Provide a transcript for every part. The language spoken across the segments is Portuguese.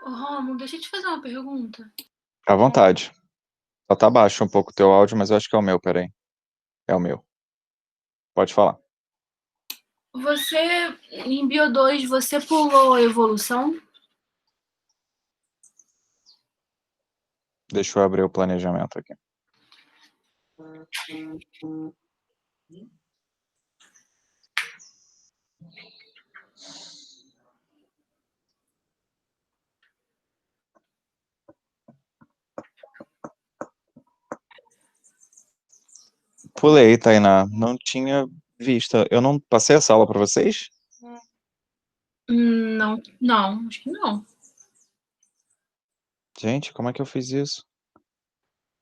Ô, Rômulo, deixa eu te fazer uma pergunta. À vontade. Só tá baixo um pouco o teu áudio, mas eu acho que é o meu, peraí. É o meu. Pode falar. Você, em Bio 2, você pulou a evolução? Deixa eu abrir o planejamento aqui. Pulei, Tainá. Não tinha visto. Eu não passei essa aula pra vocês? Não, não, acho que não. Gente, como é que eu fiz isso?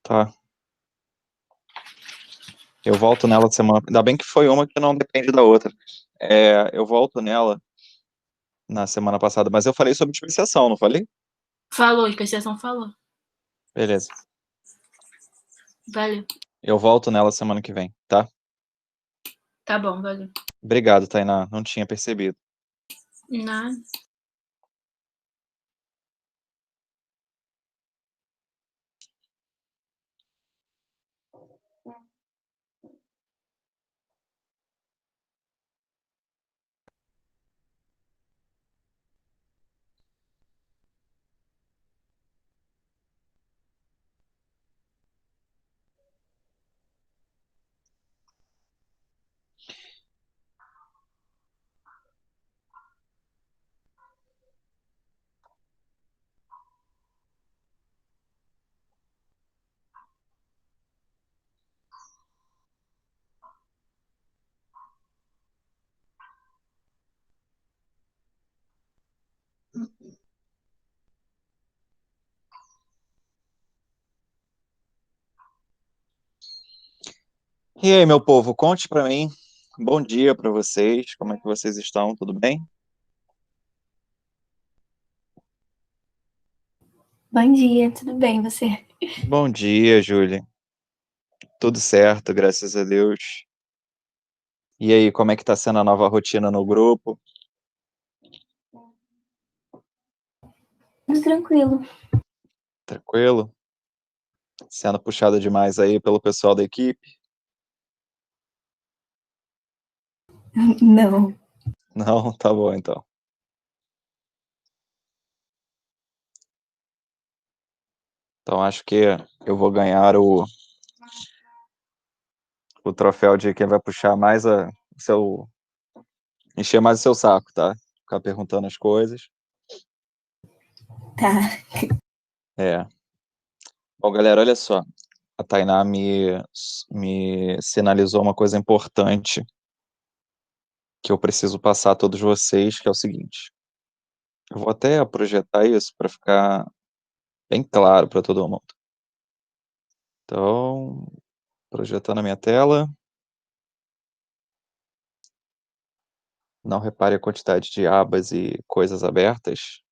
Tá. Eu volto nela semana. Ainda bem que foi uma que não depende da outra. Eu volto nela na semana passada, mas eu falei sobre especiação, não falei? Falou, especiação falou. Beleza. Valeu. Eu volto nela semana que vem, tá? Tá bom, valeu. Obrigado, Tainá. Não tinha percebido. Nada. E aí, meu povo, conte pra mim. Bom dia pra vocês. Como é que vocês estão? Tudo bem? Bom dia, tudo bem, você? Bom dia, Júlia. Tudo certo, graças a Deus. E aí, como é que tá sendo a nova rotina no grupo? Tudo tranquilo. Tranquilo? Sendo puxado demais aí pelo pessoal da equipe? Não. Não, tá bom então. Então acho que eu vou ganhar o troféu de quem vai puxar mais o seu, encher mais o seu saco, tá? Ficar perguntando as coisas. Tá. É. Bom, galera, olha só. A Tainá me sinalizou uma coisa importante que eu preciso passar a todos vocês, que é o seguinte. Eu vou até projetar isso para ficar bem claro para todo mundo. Então, projetando a minha tela. Não repare a quantidade de abas e coisas abertas.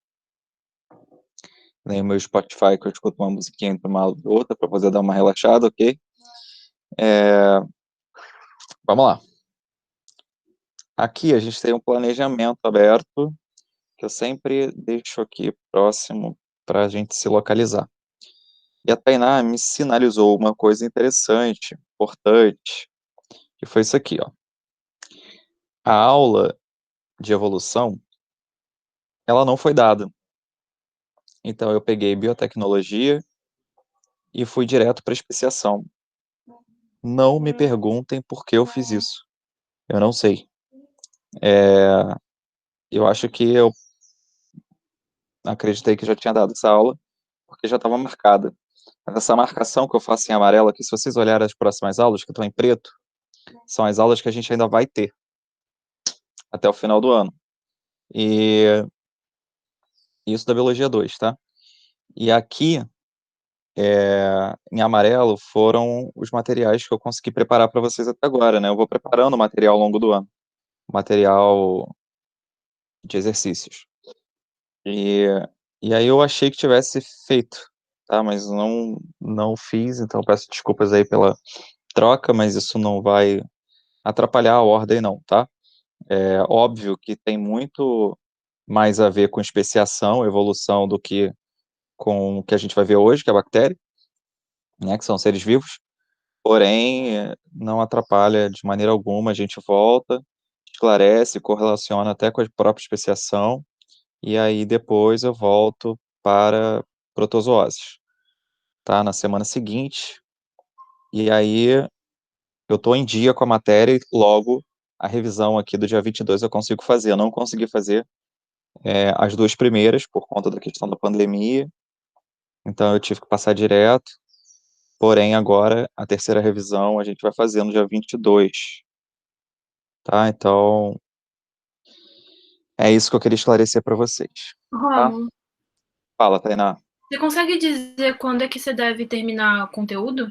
Nem o meu Spotify, que eu escuto uma musiquinha entre uma aula e outra para poder dar uma relaxada, ok? Vamos lá. Aqui a gente tem um planejamento aberto, que eu sempre deixo aqui próximo para a gente se localizar. E a Tainá me sinalizou uma coisa interessante, importante, que foi isso aqui, ó. A aula de evolução, ela não foi dada. Então eu peguei biotecnologia e fui direto para especiação. Não me perguntem por que eu fiz isso. Eu não sei. Eu acho que eu acreditei que já tinha dado essa aula, porque já estava marcada. Mas essa marcação que eu faço em amarelo aqui, se vocês olharem as próximas aulas, que estão em preto, são as aulas que a gente ainda vai ter até o final do ano. E isso da Biologia 2, tá? E aqui, em amarelo, foram os materiais que eu consegui preparar para vocês até agora, né? Eu vou preparando o material ao longo do ano. Material de exercícios. E, e aí eu achei que tivesse feito, tá? Mas não fiz, então peço desculpas aí pela troca, mas isso não vai atrapalhar a ordem não, tá? É óbvio que tem mais a ver com especiação, evolução, do que com o que a gente vai ver hoje, que é a bactéria, né, que são seres vivos. Porém, não atrapalha de maneira alguma, a gente volta, esclarece, correlaciona até com a própria especiação, e aí depois eu volto para protozooses, tá? Na semana seguinte, e aí eu tô em dia com a matéria e logo a revisão aqui do dia 22 eu consigo fazer. Eu não consegui fazer as 2 primeiras por conta da questão da pandemia, então eu tive que passar direto, porém agora a terceira revisão a gente vai fazer no dia 22, tá? Então, é isso que eu queria esclarecer para vocês, tá? Rômulo, Fala, Tainá. você consegue dizer quando é que você deve terminar o conteúdo?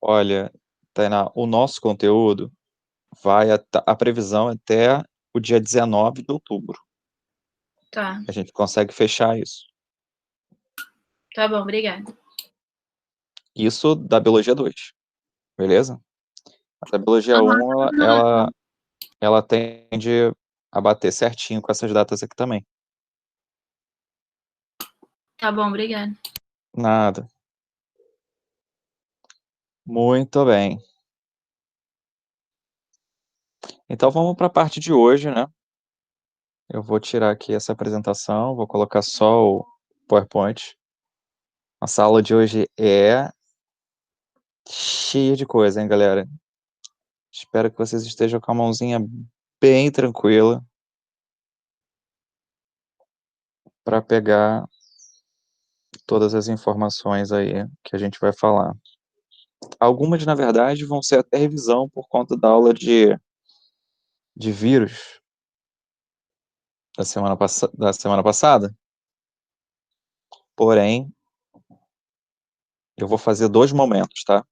Olha, Tainá, o nosso conteúdo vai a previsão é até o dia 19 de outubro. Tá, A gente consegue fechar isso. tá bom, obrigada. Isso da biologia 2, beleza? A da biologia 1, ela tende a bater certinho com essas datas aqui também. Tá bom, obrigada. Nada. Muito bem. Então vamos para a parte de hoje, né? Eu vou tirar aqui essa apresentação, vou colocar só o PowerPoint. Nossa aula de hoje é cheia de coisa, hein, galera? Espero que vocês estejam com a mãozinha bem tranquila para pegar todas as informações aí que a gente vai falar. Algumas, na verdade, vão ser até revisão por conta da aula de vírus da semana passada. Porém, eu vou fazer 2 momentos, tá?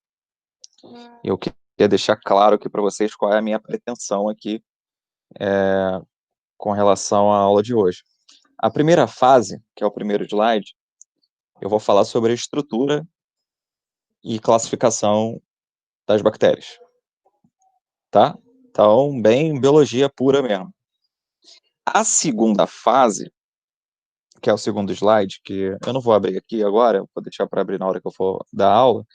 Eu queria deixar claro aqui para vocês qual é a minha pretensão aqui com relação à aula de hoje. A primeira fase, que é o primeiro slide, eu vou falar sobre a estrutura e classificação das bactérias, tá? Então, bem biologia pura mesmo. A segunda fase, que é o segundo slide, que eu não vou abrir aqui agora, vou deixar para abrir na hora que eu for dar aula,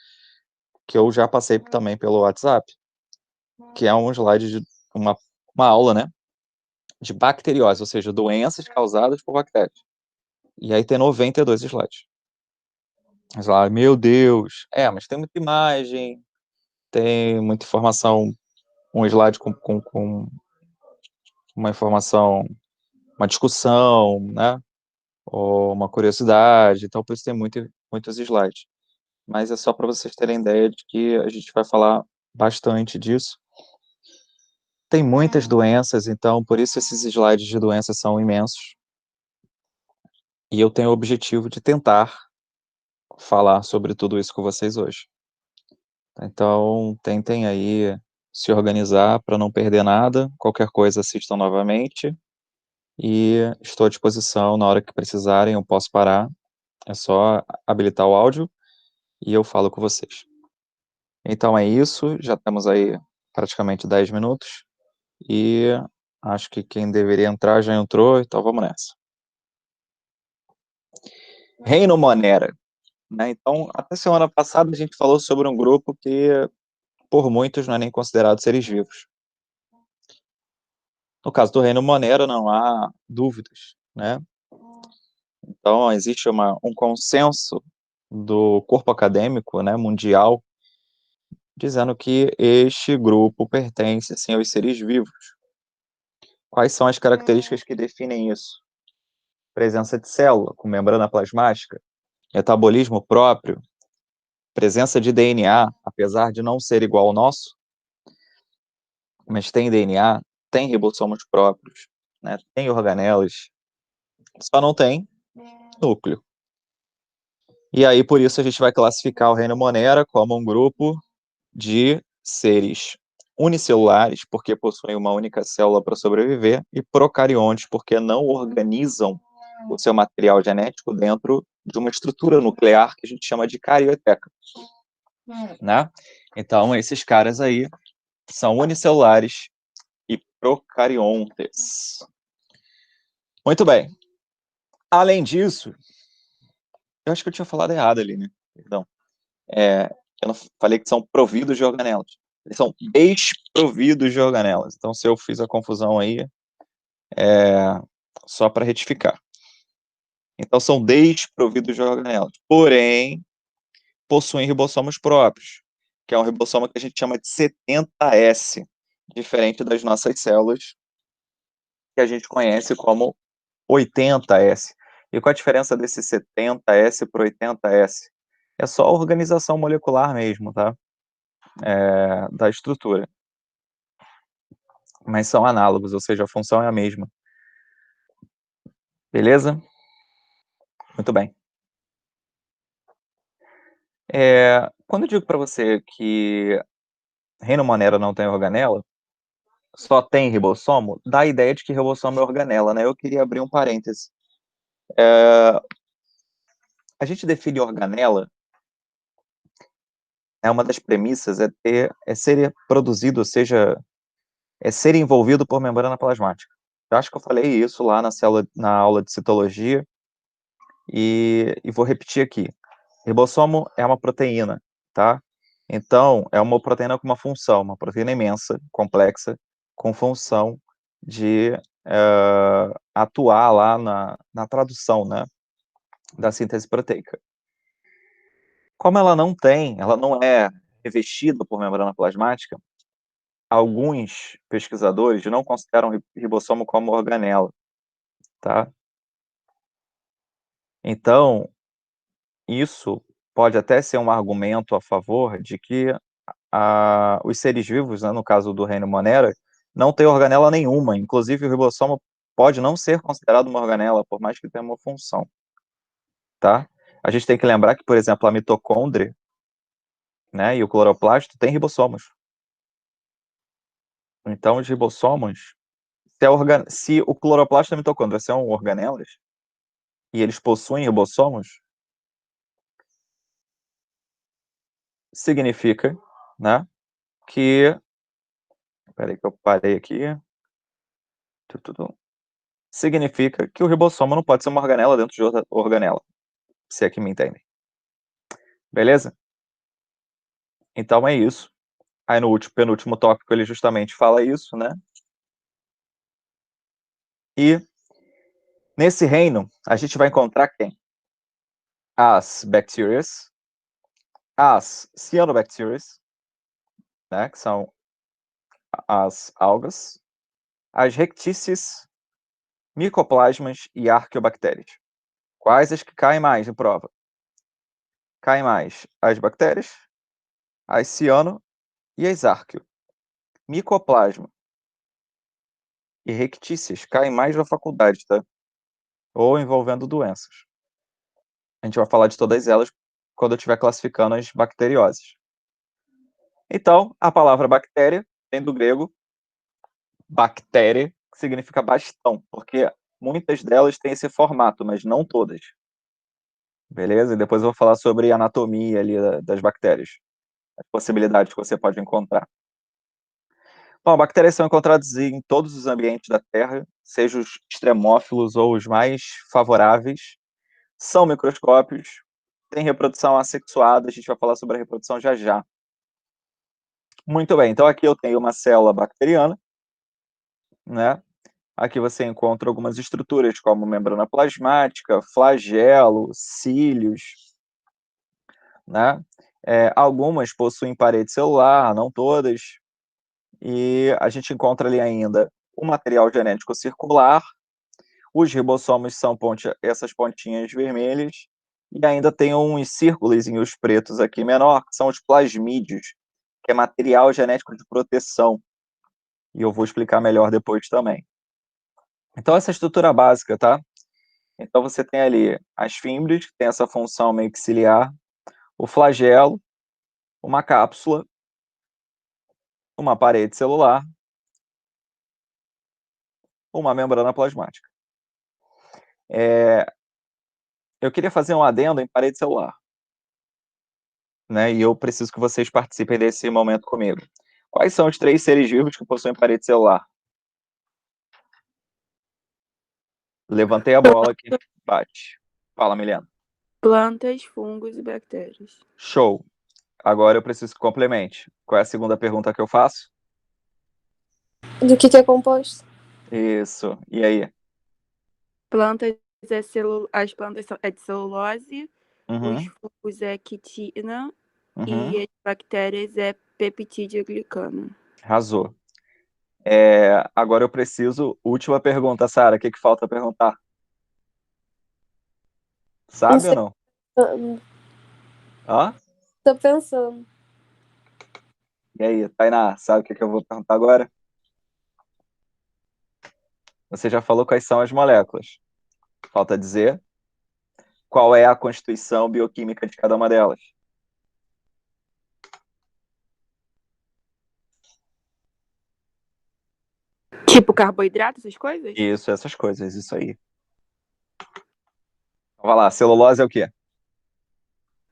que eu já passei também pelo WhatsApp, que é um slide de uma aula, né, de bacteriose, ou seja, doenças causadas por bactérias. E aí tem 92 slides. Mas lá, meu Deus, mas tem muita imagem, tem muita informação, um slide com uma informação, uma discussão, né, ou uma curiosidade, então por isso tem muitos slides. Mas é só para vocês terem ideia de que a gente vai falar bastante disso. Tem muitas doenças, então por isso esses slides de doenças são imensos. E eu tenho o objetivo de tentar falar sobre tudo isso com vocês hoje. Então, tentem aí se organizar para não perder nada. Qualquer coisa, assistam novamente. E estou à disposição na hora que precisarem, eu posso parar. É só habilitar o áudio e eu falo com vocês. Então é isso, já temos aí praticamente 10 minutos. E acho que quem deveria entrar já entrou, então vamos nessa. Reino Monera, né? Então, até semana passada a gente falou sobre um grupo que, por muitos, não é nem considerado seres vivos. No caso do Reino Monera, não há dúvidas, né? Então, existe um consenso do corpo acadêmico, né, mundial, dizendo que este grupo pertence, sim, aos seres vivos. Quais são as características que definem isso? Presença de célula com membrana plasmática, metabolismo próprio, presença de DNA, apesar de não ser igual ao nosso, mas tem DNA, tem ribossomos próprios, né, tem organelas, só não tem núcleo. E aí, por isso, a gente vai classificar o Reino Monera como um grupo de seres unicelulares, porque possuem uma única célula para sobreviver, e procariontes, porque não organizam o seu material genético dentro de uma estrutura nuclear que a gente chama de carioteca, né? Então, esses caras aí são unicelulares e procariontes. Muito bem. Além disso, eu acho que eu tinha falado errado ali, né? Perdão. Eu não falei que são providos de organelas. Eles são desprovidos de organelas. Então, se eu fiz a confusão aí, só para retificar. Então, são desprovidos de organelas. Porém, possuem ribossomos próprios, que é um ribossoma que a gente chama de 70S, diferente das nossas células, que a gente conhece como 80S. E qual a diferença desse 70S para 80S? É só a organização molecular mesmo, tá? Da estrutura. Mas são análogos, ou seja, a função é a mesma. Beleza? Muito bem. Quando eu digo para você que reino Monera não tem organela, só tem ribossomo, dá a ideia de que ribossomo é organela, né? Eu queria abrir um parêntese. A gente define organela, uma das premissas é ser produzido, ou seja, é ser envolvido por membrana plasmática. Eu acho que eu falei isso lá na aula de citologia, e vou repetir aqui. Ribossomo é uma proteína, tá? Então, é uma proteína com uma função, uma proteína imensa, complexa, com função de atuar lá na tradução, né, da síntese proteica. Como ela não é revestida por membrana plasmática, alguns pesquisadores não consideram ribossomo como organela, tá? Então, isso pode até ser um argumento a favor de que os seres vivos, né, no caso do reino Monera, não tem organela nenhuma. Inclusive, o ribossomo pode não ser considerado uma organela, por mais que tenha uma função, tá? A gente tem que lembrar que, por exemplo, a mitocôndria, né, e o cloroplasto têm ribossomos. Então, os ribossomos, se o cloroplasto e a mitocôndria são organelas, e eles possuem ribossomos, significa, né, que... Peraí que eu parei aqui. Significa que o ribossomo não pode ser uma organela dentro de outra organela, se é que me entendem. Beleza? Então é isso. Aí no penúltimo tópico ele justamente fala isso, né? E nesse reino a gente vai encontrar quem? As bactérias, as cianobactérias, né, que são as algas, as rictíceas, micoplasmas e arqueobactérias. Quais as que caem mais em prova? Caem mais as bactérias, as ciano e as arqueo. Micoplasma e rictíceas caem mais na faculdade, tá? Ou envolvendo doenças. A gente vai falar de todas elas quando eu estiver classificando as bacterioses. Então, a palavra bactéria vem do grego bactéria, que significa bastão, porque muitas delas têm esse formato, mas não todas. Beleza? E depois eu vou falar sobre a anatomia ali das bactérias, as possibilidades que você pode encontrar. Bom, bactérias são encontradas em todos os ambientes da Terra, seja os extremófilos ou os mais favoráveis. São microscópios, têm reprodução assexuada, a gente vai falar sobre a reprodução já já. Muito bem, então aqui eu tenho uma célula bacteriana, né? Aqui você encontra algumas estruturas como membrana plasmática, flagelo, cílios, né? Algumas possuem parede celular, não todas. E a gente encontra ali ainda o material genético circular, os ribossomos são essas pontinhas vermelhas, e ainda tem uns círculos pretos aqui menor, que são os plasmídeos, que é material genético de proteção. E eu vou explicar melhor depois também. Então, essa estrutura básica, tá? Então, você tem ali as fímbrias, que tem essa função meio que ciliar, o flagelo, uma cápsula, uma parede celular, uma membrana plasmática. Eu queria fazer um adendo em parede celular, né? E eu preciso que vocês participem desse momento comigo. Quais são os 3 seres vivos que possuem parede celular? Levantei a bola aqui. Bate. Fala, Milena. Plantas, fungos e bactérias. Show. Agora eu preciso que complemente. Qual é a segunda pergunta que eu faço? Do que é composto? Isso. E aí? Plantas as plantas é de celulose, os Uhum. fungos é quitina Uhum. e as bactérias é peptidoglicano. Arrasou. Agora eu preciso. Última pergunta, Sara. O que falta perguntar? Sabe ou não? Hã? Tô pensando. E aí, Tainá, sabe o que eu vou perguntar agora? Você já falou quais são as moléculas. Falta dizer qual é a constituição bioquímica de cada uma delas. Tipo carboidrato, essas coisas? Isso, essas coisas, isso aí. Então, vai lá, celulose é o quê?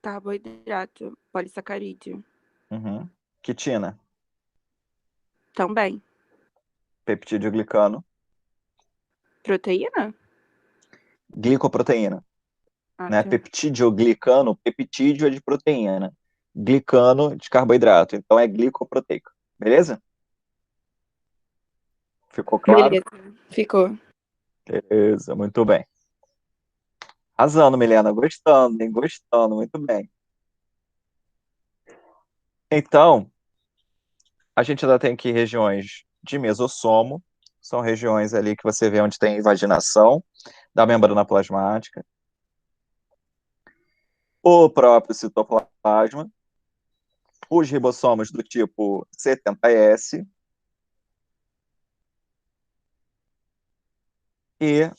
Carboidrato, polissacarídeo. Uhum. Quitina, Também. peptidoglicano, Proteína? glicoproteína, Ah, né? tá. Peptidoglicano, peptídeo é de proteína, glicano de carboidrato, então é glicoproteico, beleza? Ficou claro? Beleza, ficou. Beleza, muito bem. Arrasando, Milena, gostando, hein? Gostando, muito bem. Então, a gente ainda tem aqui regiões de mesossomo, são regiões ali que você vê onde tem invaginação da membrana plasmática, o próprio citoplasma, os ribossomos do tipo 70S e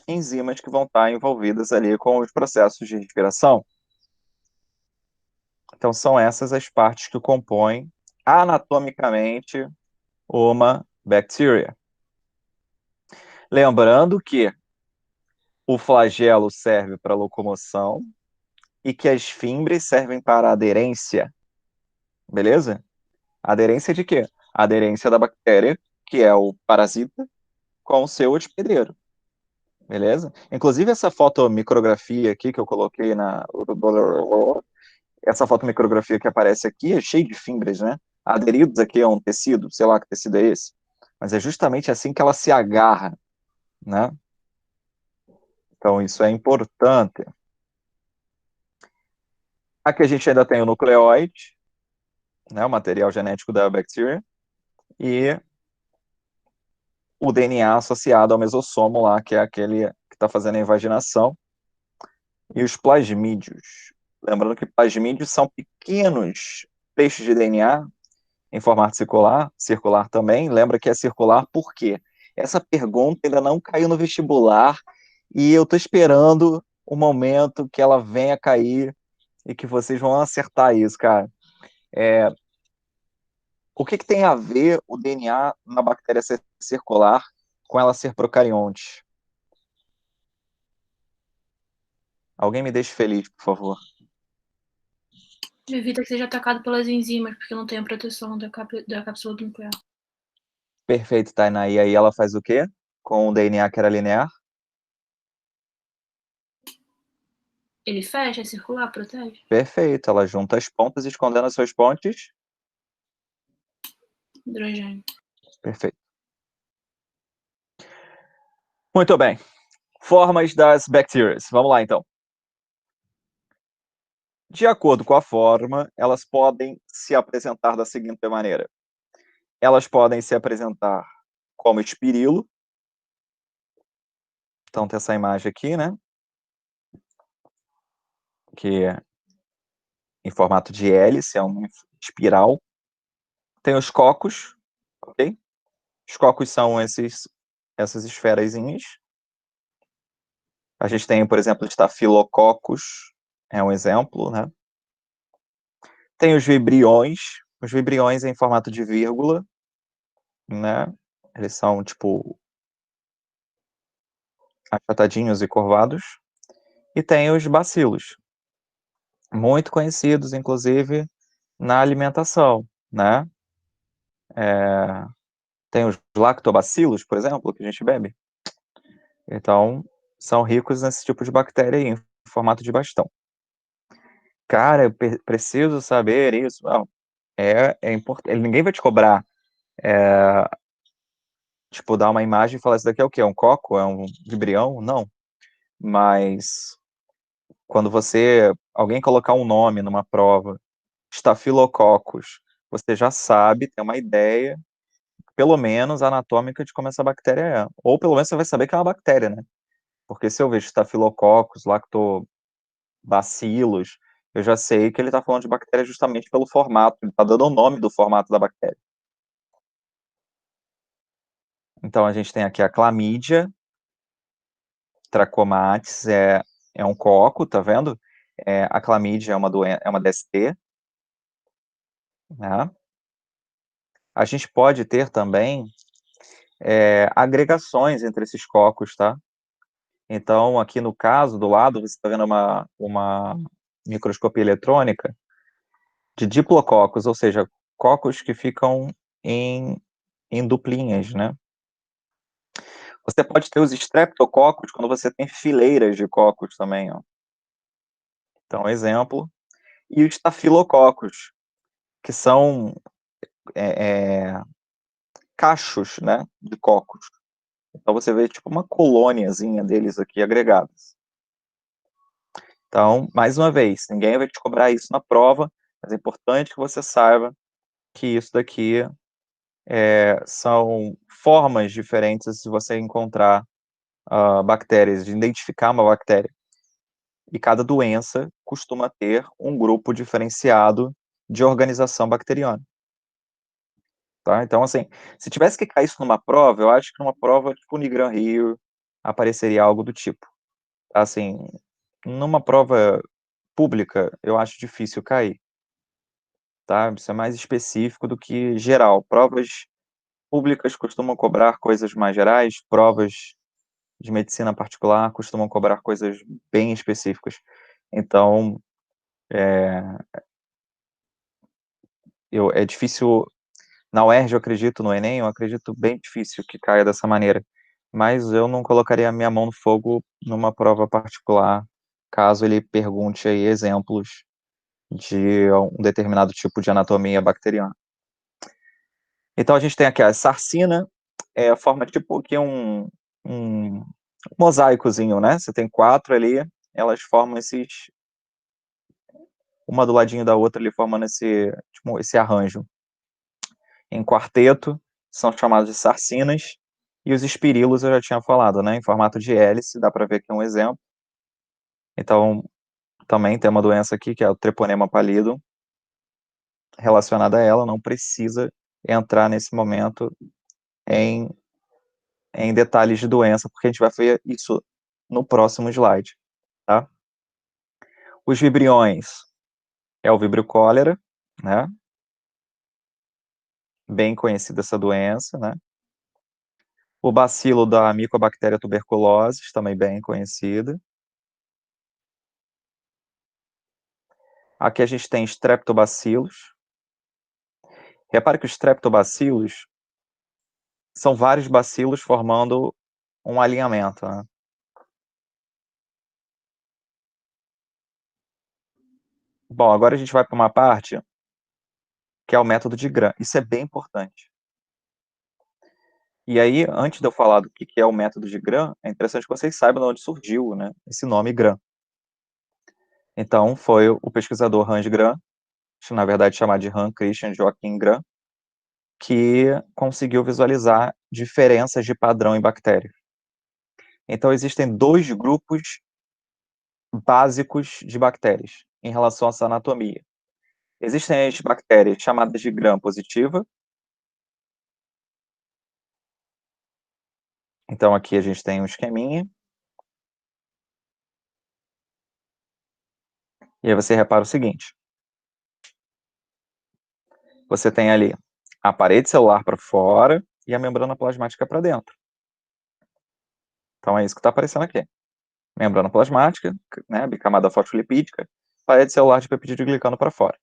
enzimas que vão estar envolvidas ali com os processos de respiração. Então, são essas as partes que compõem anatomicamente uma bactéria. Lembrando que o flagelo serve para locomoção e que as fímbres servem para aderência. Beleza? Aderência de quê? Aderência da bactéria, que é o parasita, com o seu hospedeiro. Beleza? Inclusive, essa fotomicrografia aqui que eu coloquei na. Essa fotomicrografia que aparece aqui é cheia de fímbres, né? Aderidos aqui a um tecido, sei lá que tecido é esse. Mas é justamente assim que ela se agarra, né? Então, isso é importante. Aqui a gente ainda tem o nucleóide, né, o material genético da bactéria, e o DNA associado ao mesossomo lá, que é aquele que está fazendo a invaginação, e os plasmídios. Lembrando que plasmídios são pequenos feixes de DNA em formato circular também. Lembra que é circular por quê? Essa pergunta ainda não caiu no vestibular e eu estou esperando o momento que ela venha cair e que vocês vão acertar isso, cara. O que tem a ver o DNA na bactéria ser circular com ela ser procarionte? Alguém me deixe feliz, por favor. Evita que seja atacado pelas enzimas, porque não tem a proteção da cápsula nuclear. Perfeito, Tainá. E aí ela faz o quê? Com o DNA que era linear? Ele fecha, é circular, protege. Perfeito. Ela junta as pontas, escondendo as suas pontes. Hidrogênio. Perfeito. Muito bem. Formas das bactérias. Vamos lá, então. De acordo com a forma, elas podem se apresentar da seguinte maneira. Elas podem se apresentar como espirilo. Então, tem essa imagem aqui, né? Que é em formato de hélice, é uma espiral. Tem os cocos, ok? Os cocos são essas esferazinhas. A gente tem, por exemplo, estafilococcus, é um exemplo, né? Tem os vibriões em formato de vírgula, né? Eles são, tipo, achatadinhos e curvados. E tem os bacilos, muito conhecidos, inclusive, na alimentação, né? Tem os lactobacilos, por exemplo, que a gente bebe. Então, são ricos nesse tipo de bactéria aí, em formato de bastão. Cara, eu preciso saber isso. Não, é importante. Ninguém vai te cobrar, tipo, dar uma imagem e falar, isso daqui é o quê? É um coco? É um vibrião? Não. Mas quando alguém colocar um nome numa prova, Staphylococcus, você já sabe, tem uma ideia, pelo menos anatômica, de como essa bactéria é. Ou pelo menos você vai saber que é uma bactéria, né? Porque se eu vejo Staphylococcus, Lactobacillus, eu já sei que ele está falando de bactéria justamente pelo formato, ele está dando o nome do formato da bactéria. Então a gente tem aqui a clamídia, Trachomatis é um coco, tá vendo? A clamídia é uma doença, é uma DST, né? A gente pode ter também agregações entre esses cocos, tá? Então, aqui no caso, do lado, você está vendo uma microscopia eletrônica de diplococos, ou seja, cocos que ficam em duplinhas, né? Você pode ter os streptococos quando você tem fileiras de cocos também, ó. Então, exemplo. E os estafilococos, que são cachos, né, de cocos. Então, você vê tipo uma colôniazinha deles aqui agregadas. Então, mais uma vez, ninguém vai te cobrar isso na prova, mas é importante que você saiba que isso daqui são formas diferentes de você encontrar bactérias, de identificar uma bactéria. E cada doença costuma ter um grupo diferenciado de organização bacteriana. Tá? Então, assim, se tivesse que cair isso numa prova, eu acho que numa prova tipo Unigran Rio apareceria algo do tipo. Assim, numa prova pública, eu acho difícil cair. Tá? Isso é mais específico do que geral. Provas públicas costumam cobrar coisas mais gerais, provas de medicina particular costumam cobrar coisas bem específicas. Então, é difícil. Na UERJ, eu acredito, no Enem, eu acredito bem difícil que caia dessa maneira. Mas eu não colocaria a minha mão no fogo numa prova particular, caso ele pergunte aí exemplos de um determinado tipo de anatomia bacteriana. Então, a gente tem aqui a sarcina, forma tipo que um mosaicozinho, né? Você tem 4 ali, elas formam uma do ladinho da outra ali, formando tipo, esse arranjo. Em quarteto, são chamados de sarcinas, e os espirilos eu já tinha falado, né? Em formato de hélice, dá para ver aqui um exemplo. Então, também tem uma doença aqui, que é o treponema pallidum, relacionada a ela, não precisa entrar nesse momento em detalhes de doença, porque a gente vai ver isso no próximo slide, tá? Os vibriões é o vibrio cólera, né? Bem conhecida essa doença, né? O bacilo da Mycobacteria tuberculosis, também bem conhecida. Aqui a gente tem streptobacilos. Repare que os streptobacilos são vários bacilos formando um alinhamento, né? Bom, agora a gente vai para uma parte que é o método de Gram. Isso é bem importante. E aí, antes de eu falar do que é o método de Gram, é interessante que vocês saibam de onde surgiu, né, esse nome Gram. Então, foi o pesquisador Hans Gram, na verdade chamado de Hans Christian Joachim Gram, que conseguiu visualizar diferenças de padrão em bactérias. Então, existem 2 grupos básicos de bactérias em relação a essa anatomia. Existem as bactérias chamadas de Gram positiva. Então, aqui a gente tem um esqueminha. E aí você repara o seguinte. Você tem ali a parede celular para fora e a membrana plasmática para dentro. Então, é isso que está aparecendo aqui. Membrana plasmática, né, bicamada fosfolipídica, parede celular de peptidoglicano para fora.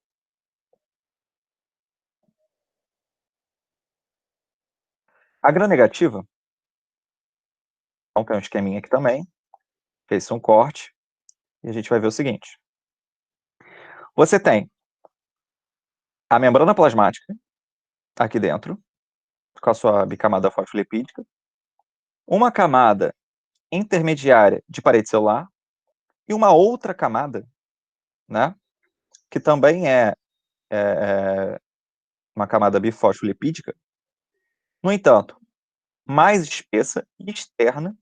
A gram negativa Então, tem um esqueminha aqui também. Fez-se um corte. E a gente vai ver o seguinte. Você tem a membrana plasmática aqui dentro, com a sua bicamada fosfolipídica, uma camada intermediária de parede celular e uma outra camada, né, que também é uma camada bifosfolipídica, no entanto, mais espessa e externa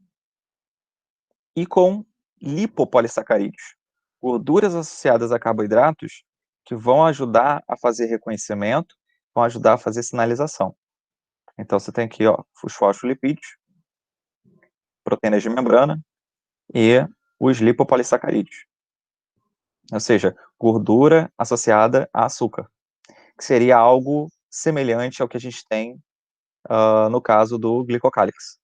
e com lipopolissacarídeos, gorduras associadas a carboidratos que vão ajudar a fazer reconhecimento, vão ajudar a fazer sinalização. Então, você tem aqui, ó, os fosfolipídios, proteínas de membrana e os lipopolissacarídeos. Ou seja, gordura associada a açúcar, que seria algo semelhante ao que a gente tem no caso do glicocálix.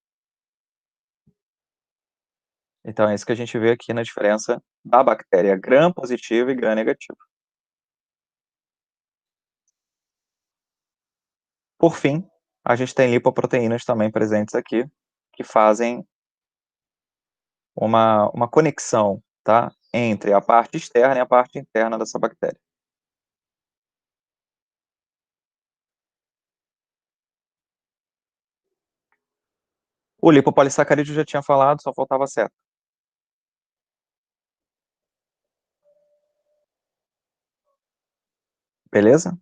Então, é isso que a gente vê aqui na diferença da bactéria gram-positiva e gram-negativa. Por fim, a gente tem lipoproteínas também presentes aqui, que fazem uma conexão, tá, entre a parte externa e a parte interna dessa bactéria. O lipopolissacarídeo eu já tinha falado, só faltava a seta. Beleza?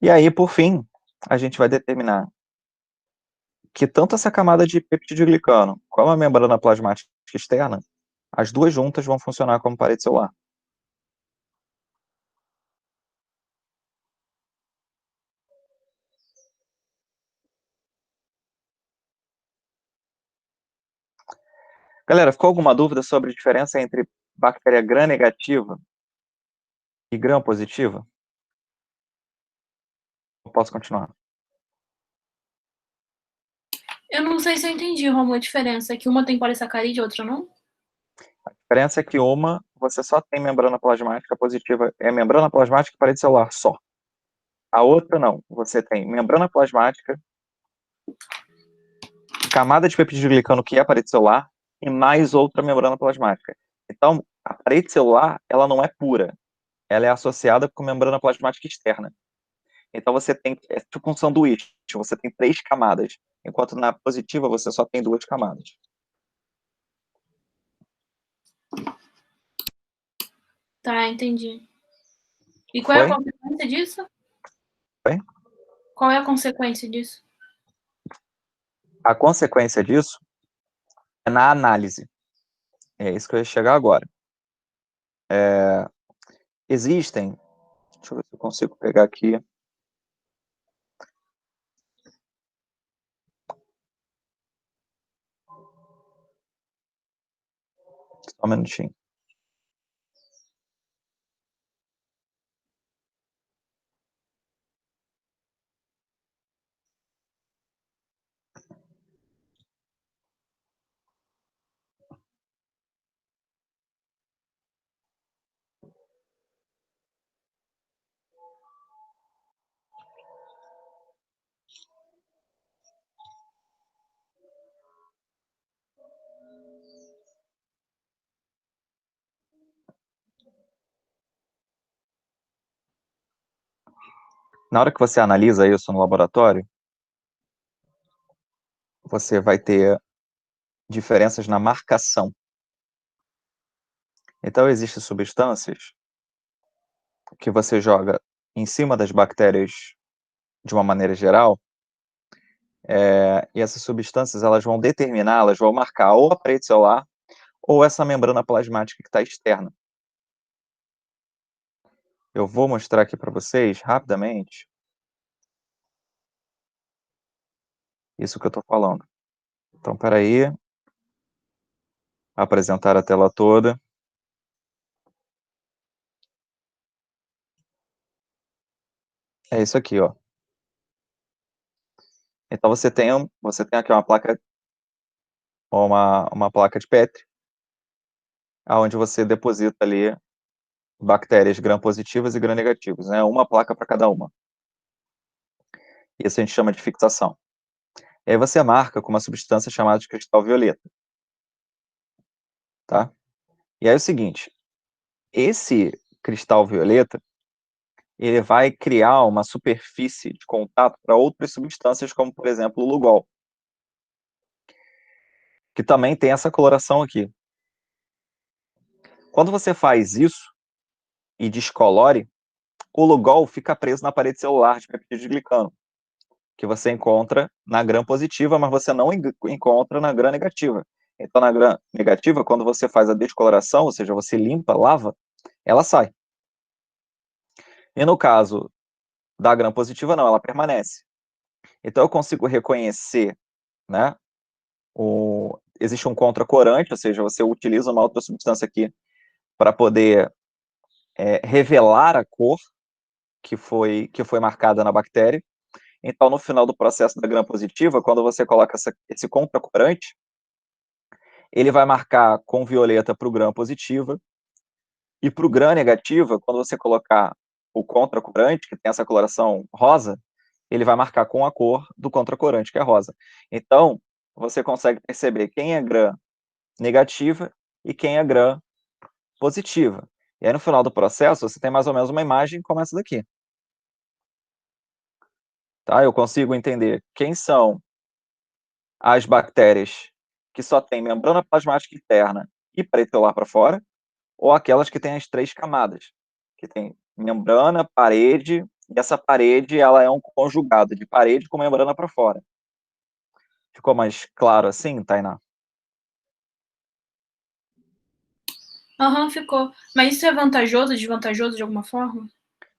E aí, por fim, a gente vai determinar que tanto essa camada de peptidoglicano como a membrana plasmática externa, as duas juntas vão funcionar como parede celular. Galera, ficou alguma dúvida sobre a diferença entre bactéria gram-negativa e gram-positiva? Eu posso continuar. Eu não sei se eu entendi, Romulo, a diferença. É que uma tem polissacarídeo e a outra não? A diferença é que uma, você só tem membrana plasmática positiva, é membrana plasmática e parede celular só. A outra não, você tem membrana plasmática, camada de peptidoglicano, que é a parede celular, e mais outra membrana plasmática. Então, a parede celular, ela não é pura. Ela é associada com membrana plasmática externa. Então, você tem, é tipo um sanduíche, você tem 3 camadas, enquanto na positiva você só tem 2 camadas. Tá, entendi. E qual é a Foi? consequência disso? Foi? Qual é a consequência disso? A consequência disso é na análise. É isso que eu ia chegar agora. Existem, deixa eu ver se eu consigo pegar aqui. Só um minutinho. Na hora que você analisa isso no laboratório, você vai ter diferenças na marcação. Então, existem substâncias que você joga em cima das bactérias de uma maneira geral, e essas substâncias elas vão determinar, elas vão marcar ou a parede celular ou essa membrana plasmática que está externa. Eu vou mostrar aqui para vocês, rapidamente, isso que eu estou falando. Então, espera aí. Apresentar a tela toda. É isso aqui, ó. Então, você tem aqui uma placa de Petri, onde você deposita ali bactérias gram-positivas e gram-negativas, né? Uma placa para cada uma. Isso a gente chama de fixação. E aí você marca com uma substância chamada de cristal violeta, tá? E aí é o seguinte, esse cristal violeta, ele vai criar uma superfície de contato para outras substâncias, como, por exemplo, o Lugol, que também tem essa coloração aqui. Quando você faz isso e descolore, o Lugol fica preso na parede celular de peptidoglicano, que você encontra na gram positiva, mas você não encontra na gram negativa. Então, na gram negativa, quando você faz a descoloração, ou seja, você limpa, lava, ela sai. E no caso da gram positiva, não, ela permanece. Então, eu consigo reconhecer, né, existe um contracorante, ou seja, você utiliza uma outra substância aqui para poder revelar a cor que foi marcada na bactéria. Então, no final do processo da gram positiva, quando você coloca esse contracorante, ele vai marcar com violeta para o gram positiva, e para o gram negativa, quando você colocar o contracorante, que tem essa coloração rosa, ele vai marcar com a cor do contracorante, que é rosa. Então, você consegue perceber quem é gram negativa e quem é gram positiva. E aí, no final do processo, você tem mais ou menos uma imagem como essa daqui. Tá? Eu consigo entender quem são as bactérias que só têm membrana plasmática interna e parede para fora, ou aquelas que têm as 3 camadas, que tem membrana, parede, e essa parede ela é um conjugado de parede com membrana para fora. Ficou mais claro assim, Tainá? Aham, ficou. Mas isso é vantajoso, desvantajoso de alguma forma?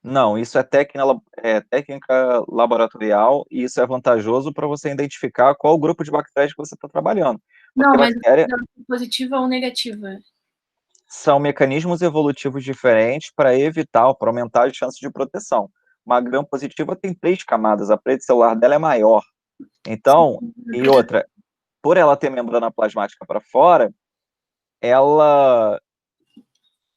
Não, isso é técnica laboratorial, e isso é vantajoso para você identificar qual grupo de bactérias que você está trabalhando. Porque Não, mas bactéria positiva ou negativa? são mecanismos evolutivos diferentes para evitar ou para aumentar as chances de proteção. Uma gram positiva tem 3 camadas, a parede celular dela é maior. Então, e outra, por ela ter membrana plasmática para fora, ela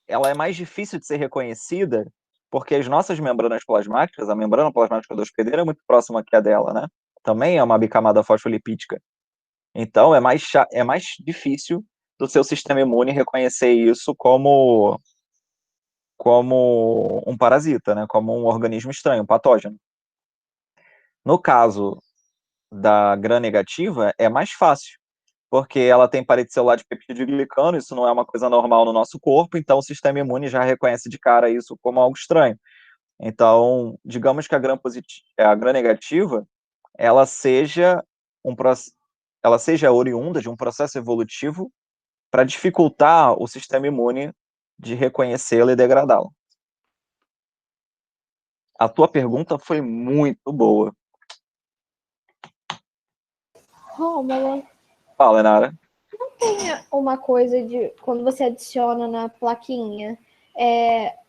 é mais difícil de ser reconhecida, porque as nossas membranas plasmáticas, a membrana plasmática do hospedeiro é muito próxima aqui a dela, né? Também é uma bicamada fosfolipídica. Então, é mais difícil do seu sistema imune reconhecer isso como um parasita, né? Como um organismo estranho, um patógeno. No caso da gram negativa, é mais fácil, porque ela tem parede celular de peptidoglicano, isso não é uma coisa normal no nosso corpo, então o sistema imune já reconhece de cara isso como algo estranho. Então, digamos que a gram negativa, ela seja ela seja oriunda de um processo evolutivo para dificultar o sistema imune de reconhecê-la e degradá-la. A tua pergunta foi muito boa. Rômulo, Fala, Nara. tem uma coisa de quando você adiciona na plaquinha,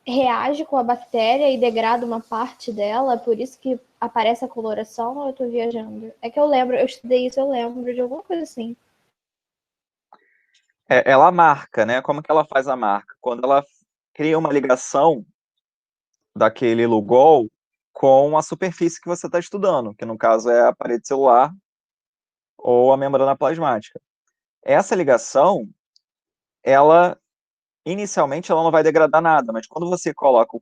reage com a bactéria e degrada uma parte dela, por isso que aparece a coloração, ou eu tô viajando? É que eu lembro, eu estudei isso, eu lembro de alguma coisa assim. Ela marca, né? Como que ela faz a marca? Quando ela cria uma ligação daquele Lugol com a superfície que você está estudando, que no caso é a parede celular ou a membrana plasmática. Essa ligação, ela inicialmente ela não vai degradar nada, mas quando você coloca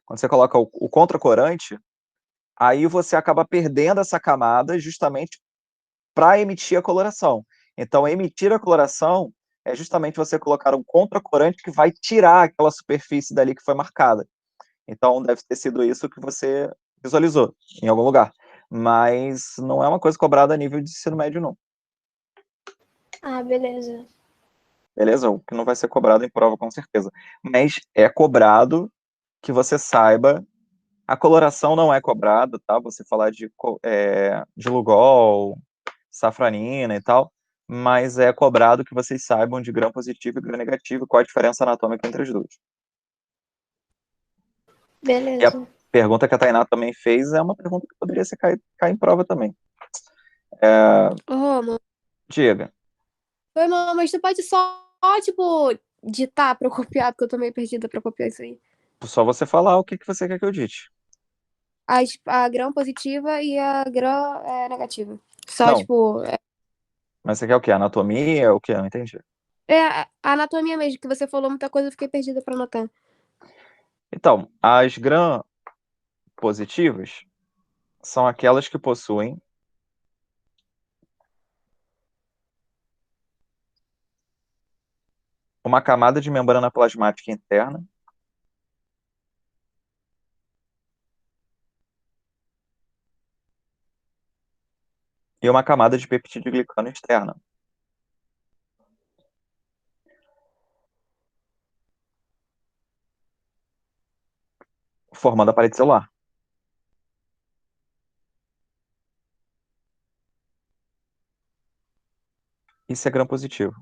quando você coloca o contracorante, aí você acaba perdendo essa camada justamente para emitir a coloração. Então, emitir a coloração é justamente você colocar um contracorante que vai tirar aquela superfície dali que foi marcada. Então, deve ter sido isso que você visualizou em algum lugar. Mas não é uma coisa cobrada a nível de ensino médio, não. Ah, beleza. Beleza? O que não vai ser cobrado em prova, com certeza. Mas é cobrado que você saiba. A coloração não é cobrada, tá? Você falar de Lugol, safranina e tal, mas é cobrado que vocês saibam de gram positivo e gram negativo, qual a diferença anatômica entre as duas. E a Beleza. pergunta que a Tainá também fez é uma pergunta que poderia ser cair em prova também. Ô, Rômulo, Diga. foi mal, mas tu pode só, tipo, ditar pra eu copiar, porque eu tô meio perdida pra copiar isso aí. Só você falar o que você quer que eu dite. a gram positiva e a gram negativa. Só, Não. tipo, Mas você quer o quê? Anatomia? O quê? Eu não entendi. a anatomia mesmo, que você falou muita coisa, eu fiquei perdida pra anotar. Então, as gram positivas são aquelas que possuem uma camada de membrana plasmática interna e uma camada de peptidoglicano externa. Formando a parede celular. Isso é gram positivo.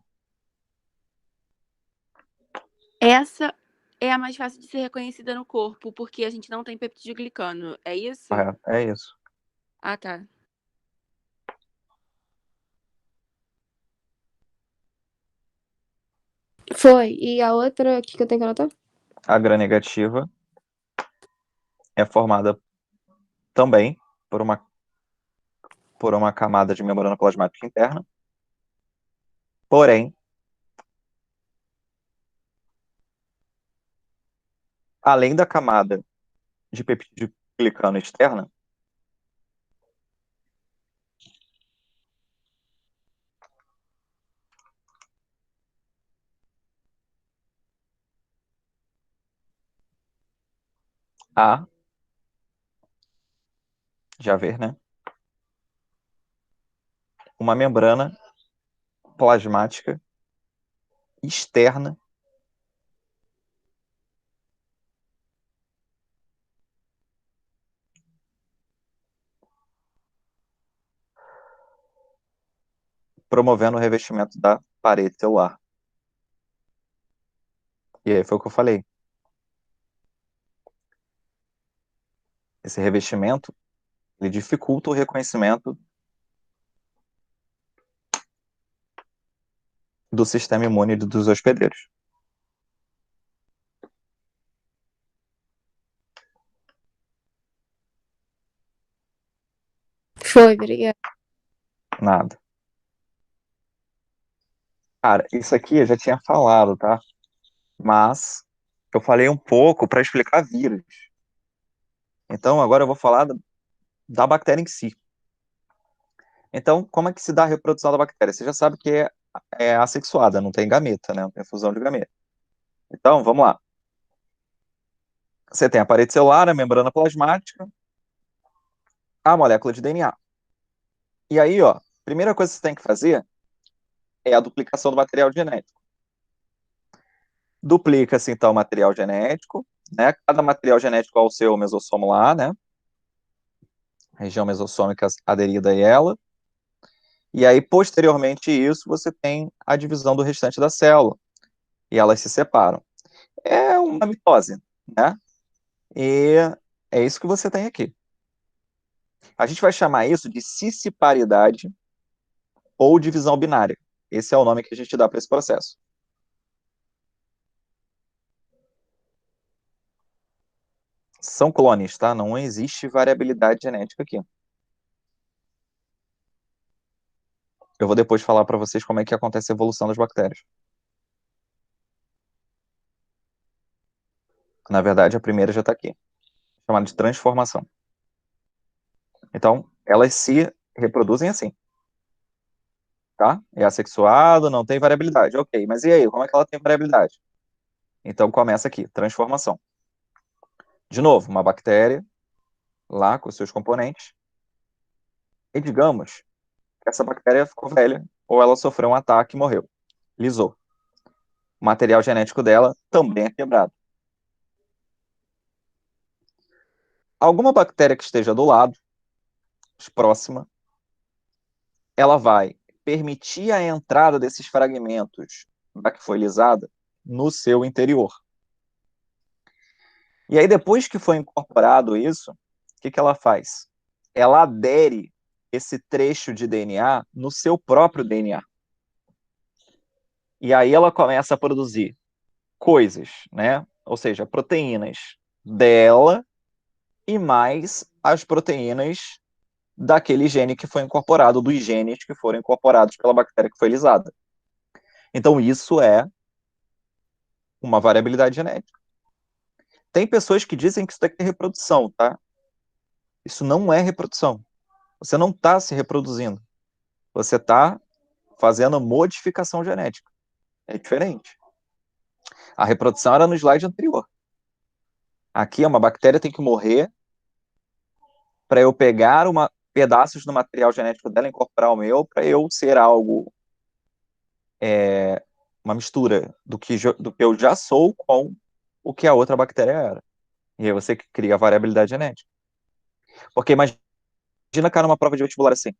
Essa é a mais fácil de ser reconhecida no corpo, porque a gente não tem peptidoglicano. É isso? Correto. É isso. Ah, tá. Foi. E a outra, o que eu tenho que anotar? A gram negativa é formada também por uma camada de membrana plasmática interna. Porém, além da camada de peptidoglicano externa, há, já ver, né? Uma membrana plasmática externa promovendo o revestimento da parede celular. E aí foi o que eu falei. Esse revestimento, ele dificulta o reconhecimento do sistema imune dos hospedeiros. Foi, obrigada. Nada. Cara, isso aqui eu já tinha falado, tá? Mas eu falei um pouco para explicar vírus. Então agora eu vou falar da bactéria em si. Então, como é que se dá a reprodução da bactéria? Você já sabe que é assexuada, não tem gameta, né? Não tem fusão de gameta. Então, vamos lá. Você tem a parede celular, a membrana plasmática, a molécula de DNA. E aí, ó, primeira coisa que você tem que fazer é a duplicação do material genético. Duplica-se, então, o material genético, né? Cada material genético ao seu mesossomo lá, né? Região mesossômica aderida a ela. E aí, posteriormente isso, você tem a divisão do restante da célula. E elas se separam. É uma mitose, né? E é isso que você tem aqui. A gente vai chamar isso de cisciparidade ou divisão binária. Esse é o nome que a gente dá para esse processo. São clones, tá? Não existe variabilidade genética aqui. Eu vou depois falar para vocês como é que acontece a evolução das bactérias. Na verdade, a primeira já está aqui, chamada de transformação. Então, elas se reproduzem assim, tá? É assexuado, não tem variabilidade. Ok, mas e aí, como é que ela tem variabilidade? Então, começa aqui, transformação. De novo, uma bactéria, lá com os seus componentes, e digamos que essa bactéria ficou velha, ou ela sofreu um ataque e morreu. Lisou. O material genético dela também é quebrado. Alguma bactéria que esteja do lado, próxima, ela vai permitir a entrada desses fragmentos da que foi lisada no seu interior. E aí, depois que foi incorporado isso, o que ela faz? Ela adere esse trecho de DNA no seu próprio DNA. E aí ela começa a produzir coisas, né? Ou seja, proteínas dela e mais as proteínas daquele gene que foi incorporado, dos genes que foram incorporados pela bactéria que foi lisada. Então, isso é uma variabilidade genética. Tem pessoas que dizem que isso daqui é reprodução, tá? Isso não é reprodução. Você não está se reproduzindo. Você está fazendo modificação genética. É diferente. A reprodução era no slide anterior. Aqui, uma bactéria tem que morrer para eu pegar pedaços do material genético dela, incorporar o meu, para eu ser algo, uma mistura do que eu já sou com o que a outra bactéria era. E aí você cria a variabilidade genética. Porque imagina, cara, numa prova de vestibular assim.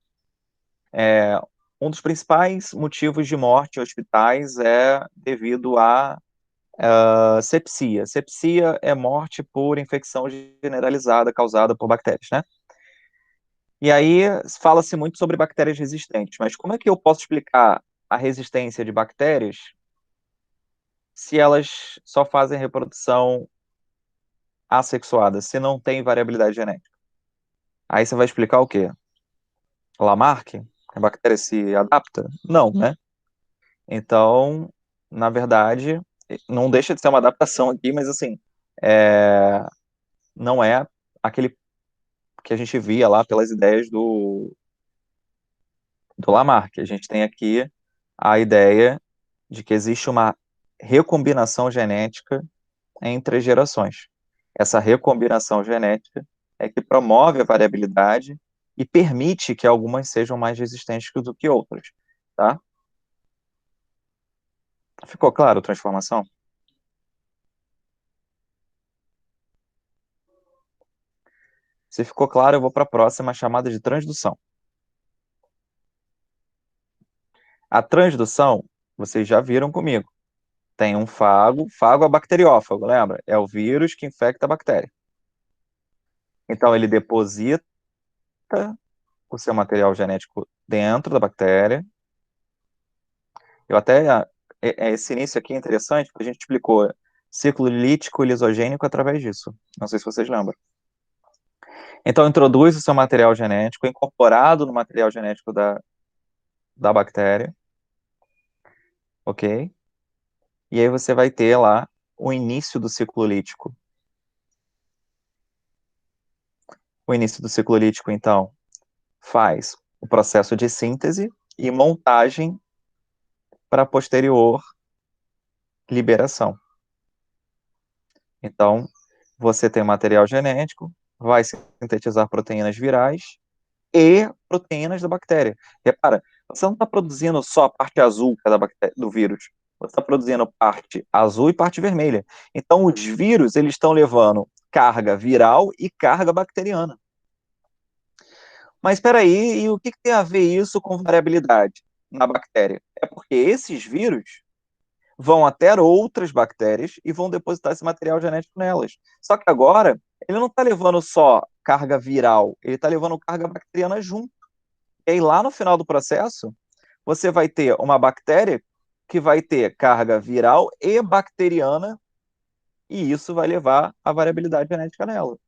Um dos principais motivos de morte em hospitais é devido a sepsia. Sepsia é morte por infecção generalizada causada por bactérias, né? E aí fala-se muito sobre bactérias resistentes, mas como é que eu posso explicar a resistência de bactérias se elas só fazem reprodução assexuada, se não tem variabilidade genética? Aí você vai explicar o quê? Lamarck? A bactéria se adapta? Não, né? Então, na verdade, não deixa de ser uma adaptação aqui, mas assim, não é aquele que a gente via lá pelas ideias do Lamarck. A gente tem aqui a ideia de que existe uma recombinação genética entre gerações. Essa recombinação genética é que promove a variabilidade e permite que algumas sejam mais resistentes do que outras, tá? Ficou claro a transformação? Se ficou claro, eu vou para a próxima, chamada de transdução. A transdução, vocês já viram comigo. Tem um fago é bacteriófago, lembra? É o vírus que infecta a bactéria. Então, ele deposita o seu material genético dentro da bactéria. Esse início aqui é interessante, porque a gente explicou ciclo lítico lisogênico através disso. Não sei se vocês lembram. Então, introduz o seu material genético incorporado no material genético da bactéria. Ok? E aí você vai ter lá o início do ciclo lítico. O início do ciclo lítico, então, faz o processo de síntese e montagem para posterior liberação. Então, você tem material genético, vai sintetizar proteínas virais e proteínas da bactéria. Repara, você não está produzindo só a parte azul que é do vírus. Você está produzindo parte azul e parte vermelha. Então, os vírus, eles estão levando carga viral e carga bacteriana. Mas espera aí, e o que tem a ver isso com variabilidade na bactéria? É porque esses vírus vão até outras bactérias e vão depositar esse material genético nelas. Só que agora, ele não está levando só carga viral, ele está levando carga bacteriana junto. E aí, lá no final do processo, você vai ter uma bactéria que vai ter carga viral e bacteriana, e isso vai levar a variabilidade genética nela.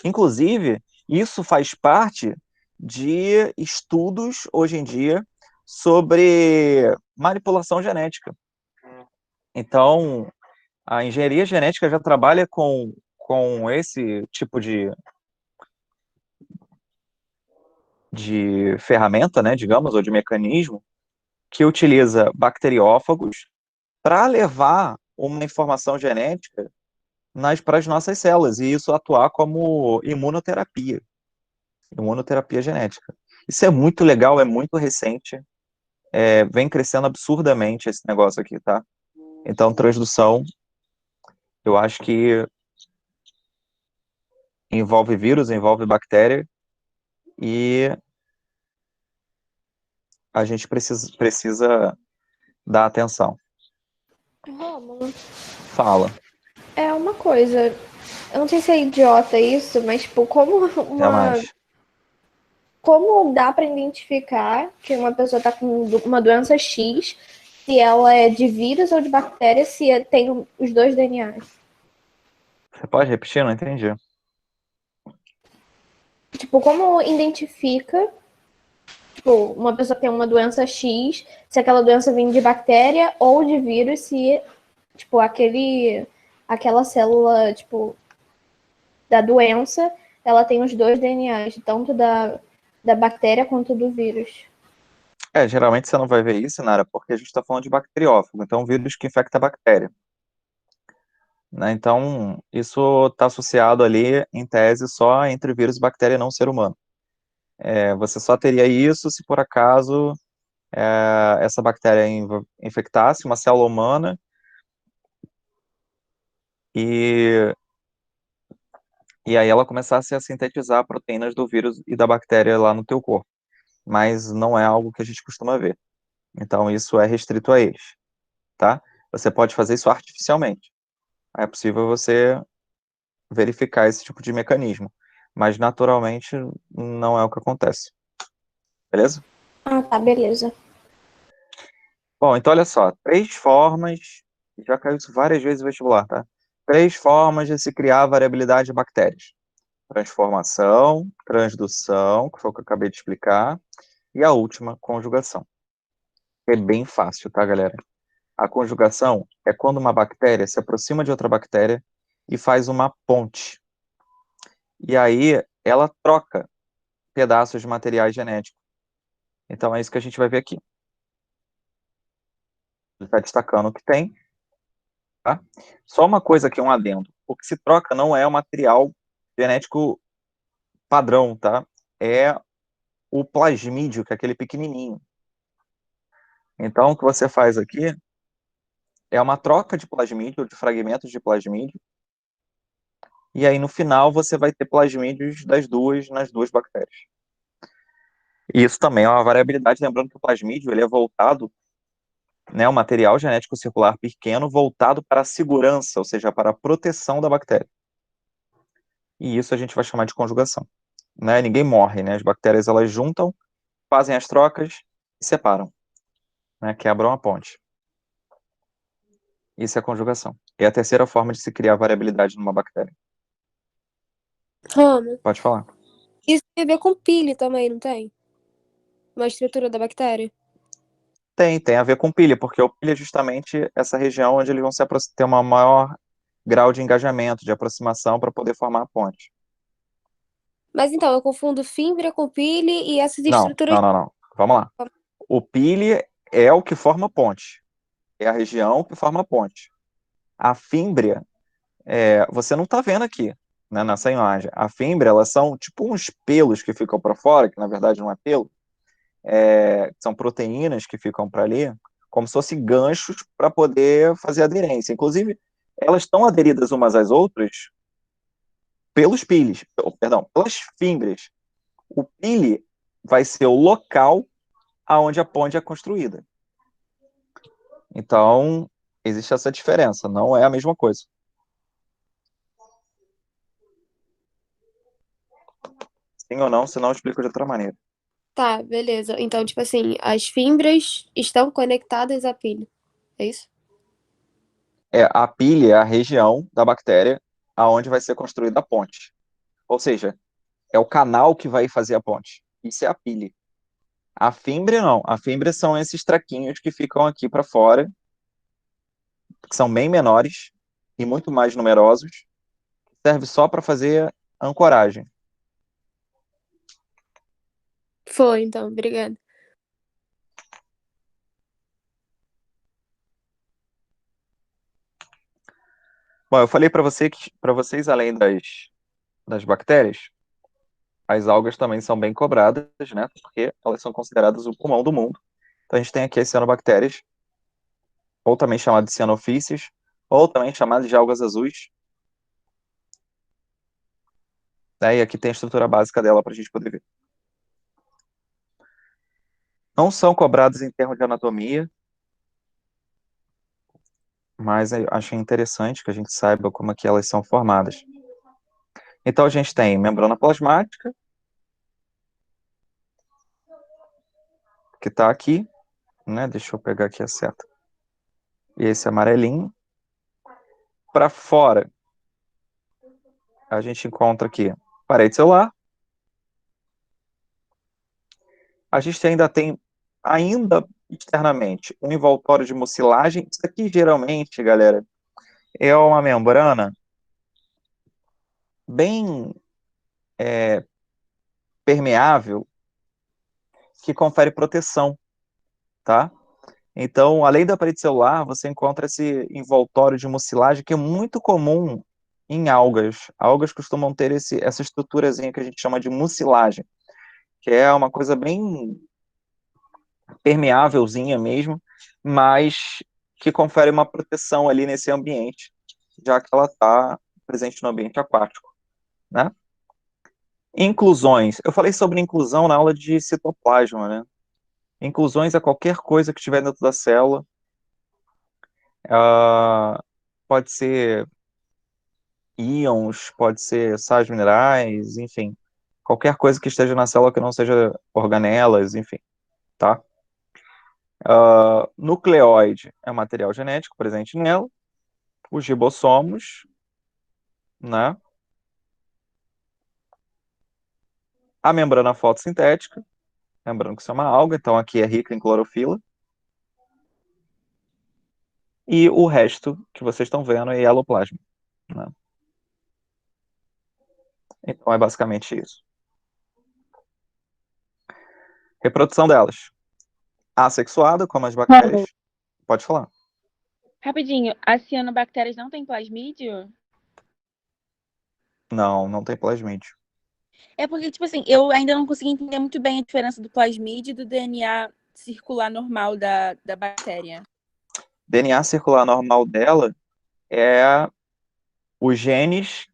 Inclusive, isso faz parte de estudos, hoje em dia, sobre manipulação genética. Então, a engenharia genética já trabalha com esse tipo de ferramenta, né, digamos, ou de mecanismo, que utiliza bacteriófagos para levar uma informação genética para as nossas células, e isso atuar como imunoterapia genética. Isso é muito legal, é muito recente, vem crescendo absurdamente esse negócio aqui, tá? Então, transdução, eu acho que envolve vírus, envolve bactéria, e a gente precisa dar atenção. Rômulo, Fala. é uma coisa. Eu não sei se é idiota isso, mas tipo, Jamais. como dá para identificar que uma pessoa tá com uma doença X, se ela é de vírus ou de bactéria, se tem os dois DNAs? Você pode repetir? Não entendi. Tipo, como identifica, tipo, uma pessoa que tem uma doença X, se aquela doença vem de bactéria ou de vírus, se, tipo, aquela célula, tipo, da doença, ela tem os dois DNAs, tanto da bactéria quanto do vírus. Geralmente você não vai ver isso, Nara, porque a gente está falando de bacteriófago, então um vírus que infecta a bactéria. Né? Então, isso está associado ali, em tese, só entre vírus e bactéria, não ser humano. Você só teria isso se, por acaso, essa bactéria infectasse uma célula humana e aí ela começasse a sintetizar proteínas do vírus e da bactéria lá no teu corpo. Mas não é algo que a gente costuma ver. Então, isso é restrito a eles, tá? Você pode fazer isso artificialmente. É possível você verificar esse tipo de mecanismo, mas naturalmente não é o que acontece. Beleza? Ah, tá, beleza. Bom, então olha só, 3 formas, já caiu isso várias vezes no vestibular, tá? 3 formas de se criar a variabilidade de bactérias. Transformação, transdução, que foi o que eu acabei de explicar, e a última, conjugação. É bem fácil, tá, galera? A conjugação é quando uma bactéria se aproxima de outra bactéria e faz uma ponte. E aí ela troca pedaços de materiais genéticos. Então é isso que a gente vai ver aqui. Ele está destacando o que tem, tá? Só uma coisa aqui, um adendo. O que se troca não é o material genético padrão, tá? É o plasmídio, que é aquele pequenininho. Então, o que você faz aqui é uma troca de plasmídio, de fragmentos de plasmídio, e aí no final você vai ter plasmídios nas duas bactérias. E isso também é uma variabilidade, lembrando que o plasmídio ele é voltado, né, um material genético circular pequeno voltado para a segurança, ou seja, para a proteção da bactéria. E isso a gente vai chamar de conjugação. Né? Ninguém morre, né? As bactérias elas juntam, fazem as trocas e separam, né? Quebram a ponte. Isso é a conjugação. É a terceira forma de se criar variabilidade numa bactéria. Roma, Pode falar. isso tem a ver com pile também, não tem? Uma estrutura da bactéria? Tem a ver com pilha, porque o pilha é justamente essa região onde eles vão ter uma maior grau de engajamento, de aproximação para poder formar a ponte. Mas então, eu confundo fímbria com pile e essas Não, estruturas. não, não, não. Vamos lá. O pile é o que forma a ponte. É a região que forma a ponte. A fímbria, você não está vendo aqui, né, nessa imagem. A fímbria, elas são tipo uns pelos que ficam para fora, que na verdade não é pelo, são proteínas que ficam para ali, como se fossem ganchos para poder fazer aderência. Inclusive, elas estão aderidas umas às outras pelos piles, perdão, pelas fímbrias. O pile vai ser o local aonde a ponte é construída. Então, existe essa diferença, não é a mesma coisa. Sim ou não, senão eu explico de outra maneira. Tá, beleza. Então, tipo assim, as fímbrias estão conectadas à pile. É isso? A pile é a região da bactéria aonde vai ser construída a ponte. Ou seja, é o canal que vai fazer a ponte. Isso é a pile. A fímbria não. A fímbria são esses traquinhos que ficam aqui para fora, que são bem menores e muito mais numerosos. Serve só para fazer ancoragem. Foi, então, obrigada. Bom, eu falei para vocês, além das bactérias, as algas também são bem cobradas, né? Porque elas são consideradas o pulmão do mundo. Então a gente tem aqui as cianobactérias, ou também chamadas de cianofíceas, ou também chamadas de algas azuis. Né? E aqui tem a estrutura básica dela para a gente poder ver. Não são cobradas em termos de anatomia, mas eu acho interessante que a gente saiba como é que elas são formadas. Então a gente tem membrana plasmática, que está aqui, né? Deixa eu pegar aqui a seta. E esse amarelinho. Para fora, a gente encontra aqui parede celular, A gente ainda tem, ainda externamente, um envoltório de mucilagem. Isso aqui, geralmente, galera, é uma membrana bem permeável que confere proteção, tá? Então, além da parede celular, você encontra esse envoltório de mucilagem que é muito comum em algas. Algas costumam ter essa estruturazinha que a gente chama de mucilagem, que é uma coisa bem permeávelzinha mesmo, mas que confere uma proteção ali nesse ambiente, já que ela está presente no ambiente aquático, né? Inclusões. Eu falei sobre inclusão na aula de citoplasma, né? Inclusões é qualquer coisa que estiver dentro da célula. Pode ser íons, pode ser sais minerais, enfim. Qualquer coisa que esteja na célula que não seja organelas, enfim, tá? Nucleóide é um material genético presente nela. Os ribossomos, né? A membrana fotossintética, lembrando que isso é uma alga, então aqui é rica em clorofila. E o resto que vocês estão vendo é hieloplasma, né? Então é basicamente isso. Reprodução delas. Assexuada, como as bactérias. Pode falar. Rapidinho, as cianobactérias não têm plasmídio? Não, não tem plasmídio. É porque, tipo assim, eu ainda não consegui entender muito bem a diferença do plasmídio e do DNA circular normal da bactéria. DNA circular normal dela é os genes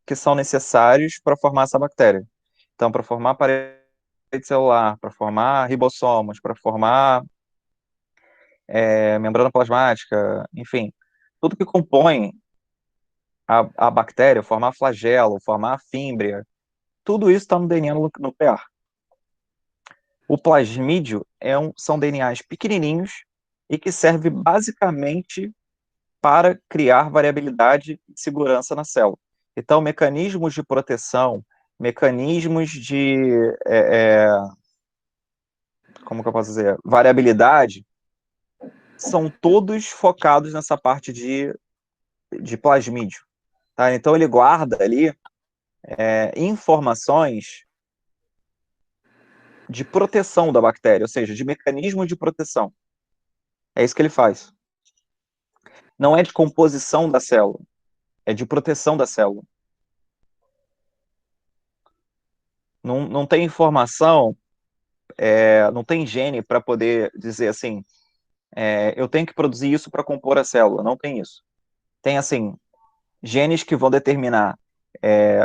que são necessários para formar essa bactéria. Então, para formar parede celular, para formar ribossomos, para formar membrana plasmática, enfim, tudo que compõe a bactéria, formar flagelo, formar fímbria, tudo isso está no DNA nuclear. O plasmídio são DNAs pequenininhos e que serve basicamente para criar variabilidade e segurança na célula. Então, mecanismos de proteção, mecanismos de, como que eu posso dizer, variabilidade, são todos focados nessa parte de plasmídio. Tá? Então, ele guarda ali informações de proteção da bactéria, ou seja, de mecanismo de proteção. É isso que ele faz. Não é de composição da célula, é de proteção da célula. Não tem informação, não tem gene para poder dizer assim, eu tenho que produzir isso para compor a célula. Não tem isso. Tem, assim, genes que vão determinar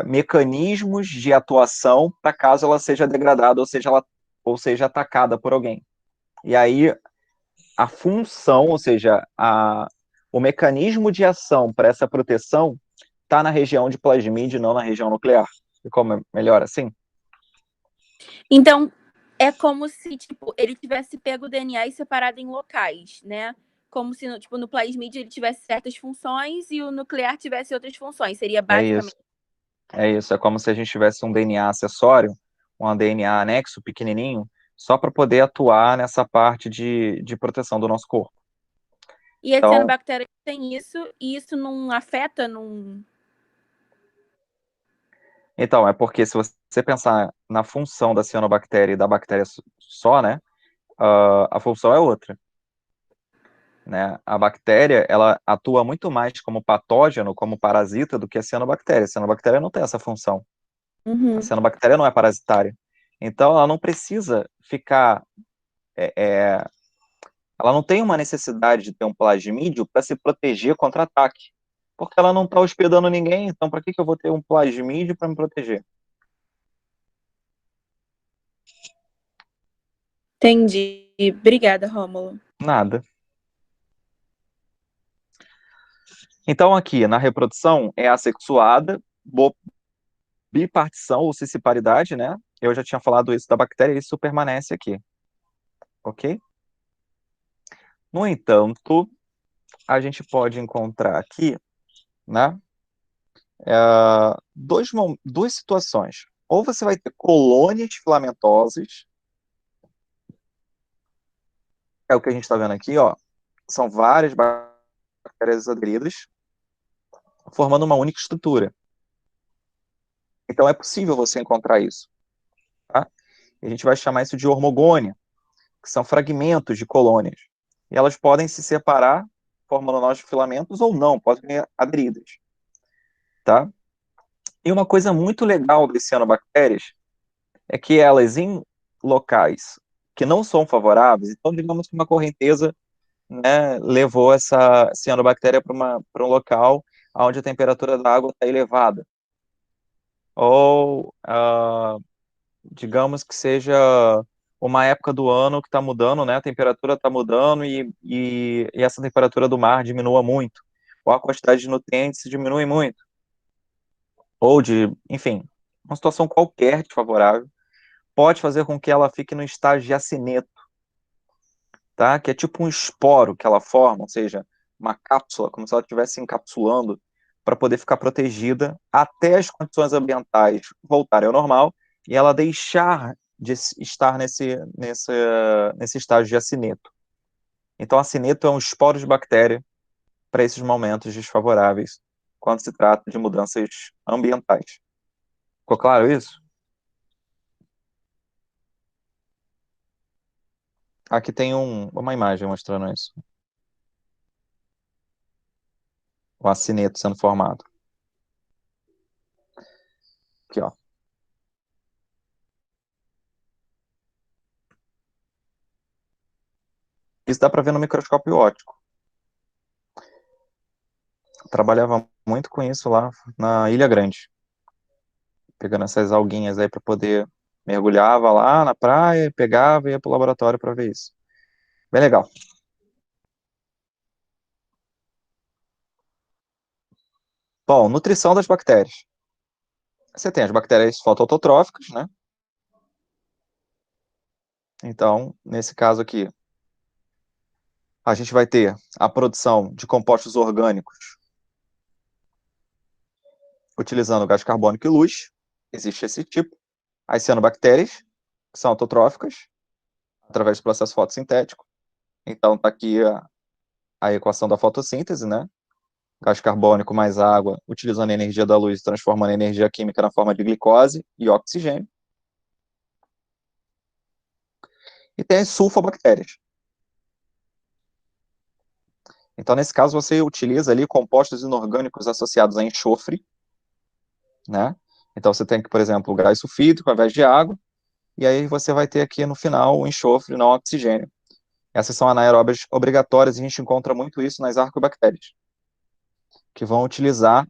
mecanismos de atuação para caso ela seja degradada ou seja atacada por alguém. E aí, a função, ou seja, o mecanismo de ação para essa proteção está na região de plasmídio e não na região nuclear. E como é melhor assim? Então, é como se, tipo, ele tivesse pego o DNA e separado em locais, né? Como se, tipo, no plasmídio ele tivesse certas funções e o nuclear tivesse outras funções. Seria basicamente... É isso. É como se a gente tivesse um DNA acessório, um DNA anexo pequenininho, só para poder atuar nessa parte de proteção do nosso corpo. E a Então, cianobactéria tem isso, e isso não afeta, não... Então, é porque se você pensar na função da cianobactéria e da bactéria só, né, a função é outra, né? A bactéria, ela atua muito mais como patógeno, como parasita, do que a cianobactéria. A cianobactéria não tem essa função. A cianobactéria não é parasitária. Então, ela não precisa ficar... ela não tem uma necessidade de ter um plasmídio para se proteger contra ataque. Porque ela não está hospedando ninguém, então para que eu vou ter um plasmídio para me proteger? Entendi. Obrigada, Rômulo. Nada. Então, aqui, na reprodução, é assexuada, bipartição ou cisparidade, né? Eu já tinha falado isso da bactéria e isso permanece aqui. Ok? No entanto, a gente pode encontrar aqui, né? Duas situações. Ou você vai ter colônias filamentosas, é o que a gente está vendo aqui, ó, são várias bactérias aderidas formando uma única estrutura. Então é possível você encontrar isso, tá? E a gente vai chamar isso de hormogônia, que são fragmentos de colônias. E elas podem se separar, formando novos filamentos, ou não, podem ser aderidas, tá? E uma coisa muito legal das cianobactérias é que elas, em locais que não são favoráveis, então digamos que uma correnteza, né, levou essa cianobactéria para um local onde a temperatura da água está elevada, ou digamos que seja uma época do ano que está mudando, né, a temperatura está mudando e essa temperatura do mar diminua muito, ou a quantidade de nutrientes diminui muito, ou enfim, uma situação qualquer desfavorável, pode fazer com que ela fique no estágio de acineto, tá? Que é tipo um esporo que ela forma, ou seja, uma cápsula, como se ela estivesse encapsulando para poder ficar protegida até as condições ambientais voltarem ao normal e ela deixar de estar nesse estágio de acineto. Então, acineto é um esporo de bactéria para esses momentos desfavoráveis quando se trata de mudanças ambientais. Ficou claro isso? Aqui tem uma imagem mostrando isso. O acineto sendo formado. Aqui, ó. Isso dá para ver no microscópio óptico. Trabalhava muito com isso lá na Ilha Grande. Pegando essas alguinhas aí para poder... Mergulhava lá na praia, pegava e ia pro laboratório para ver isso. Bem legal. Bom, nutrição das bactérias. Você tem as bactérias fotoautotróficas, né? Então, nesse caso aqui, a gente vai ter a produção de compostos orgânicos utilizando gás carbônico e luz. Existe esse tipo. As cianobactérias, que são autotróficas, através do processo fotossintético. Então, está aqui a equação da fotossíntese, né? Gás carbônico mais água, utilizando a energia da luz, transformando a energia química na forma de glicose e oxigênio. E tem as sulfobactérias. Então, nesse caso, você utiliza ali compostos inorgânicos associados a enxofre, né? Então, você tem, por exemplo, o gás sulfídrico ao invés de água, e aí você vai ter aqui no final o enxofre, não o oxigênio. Essas são anaeróbias obrigatórias, e a gente encontra muito isso nas arcobactérias, que vão utilizar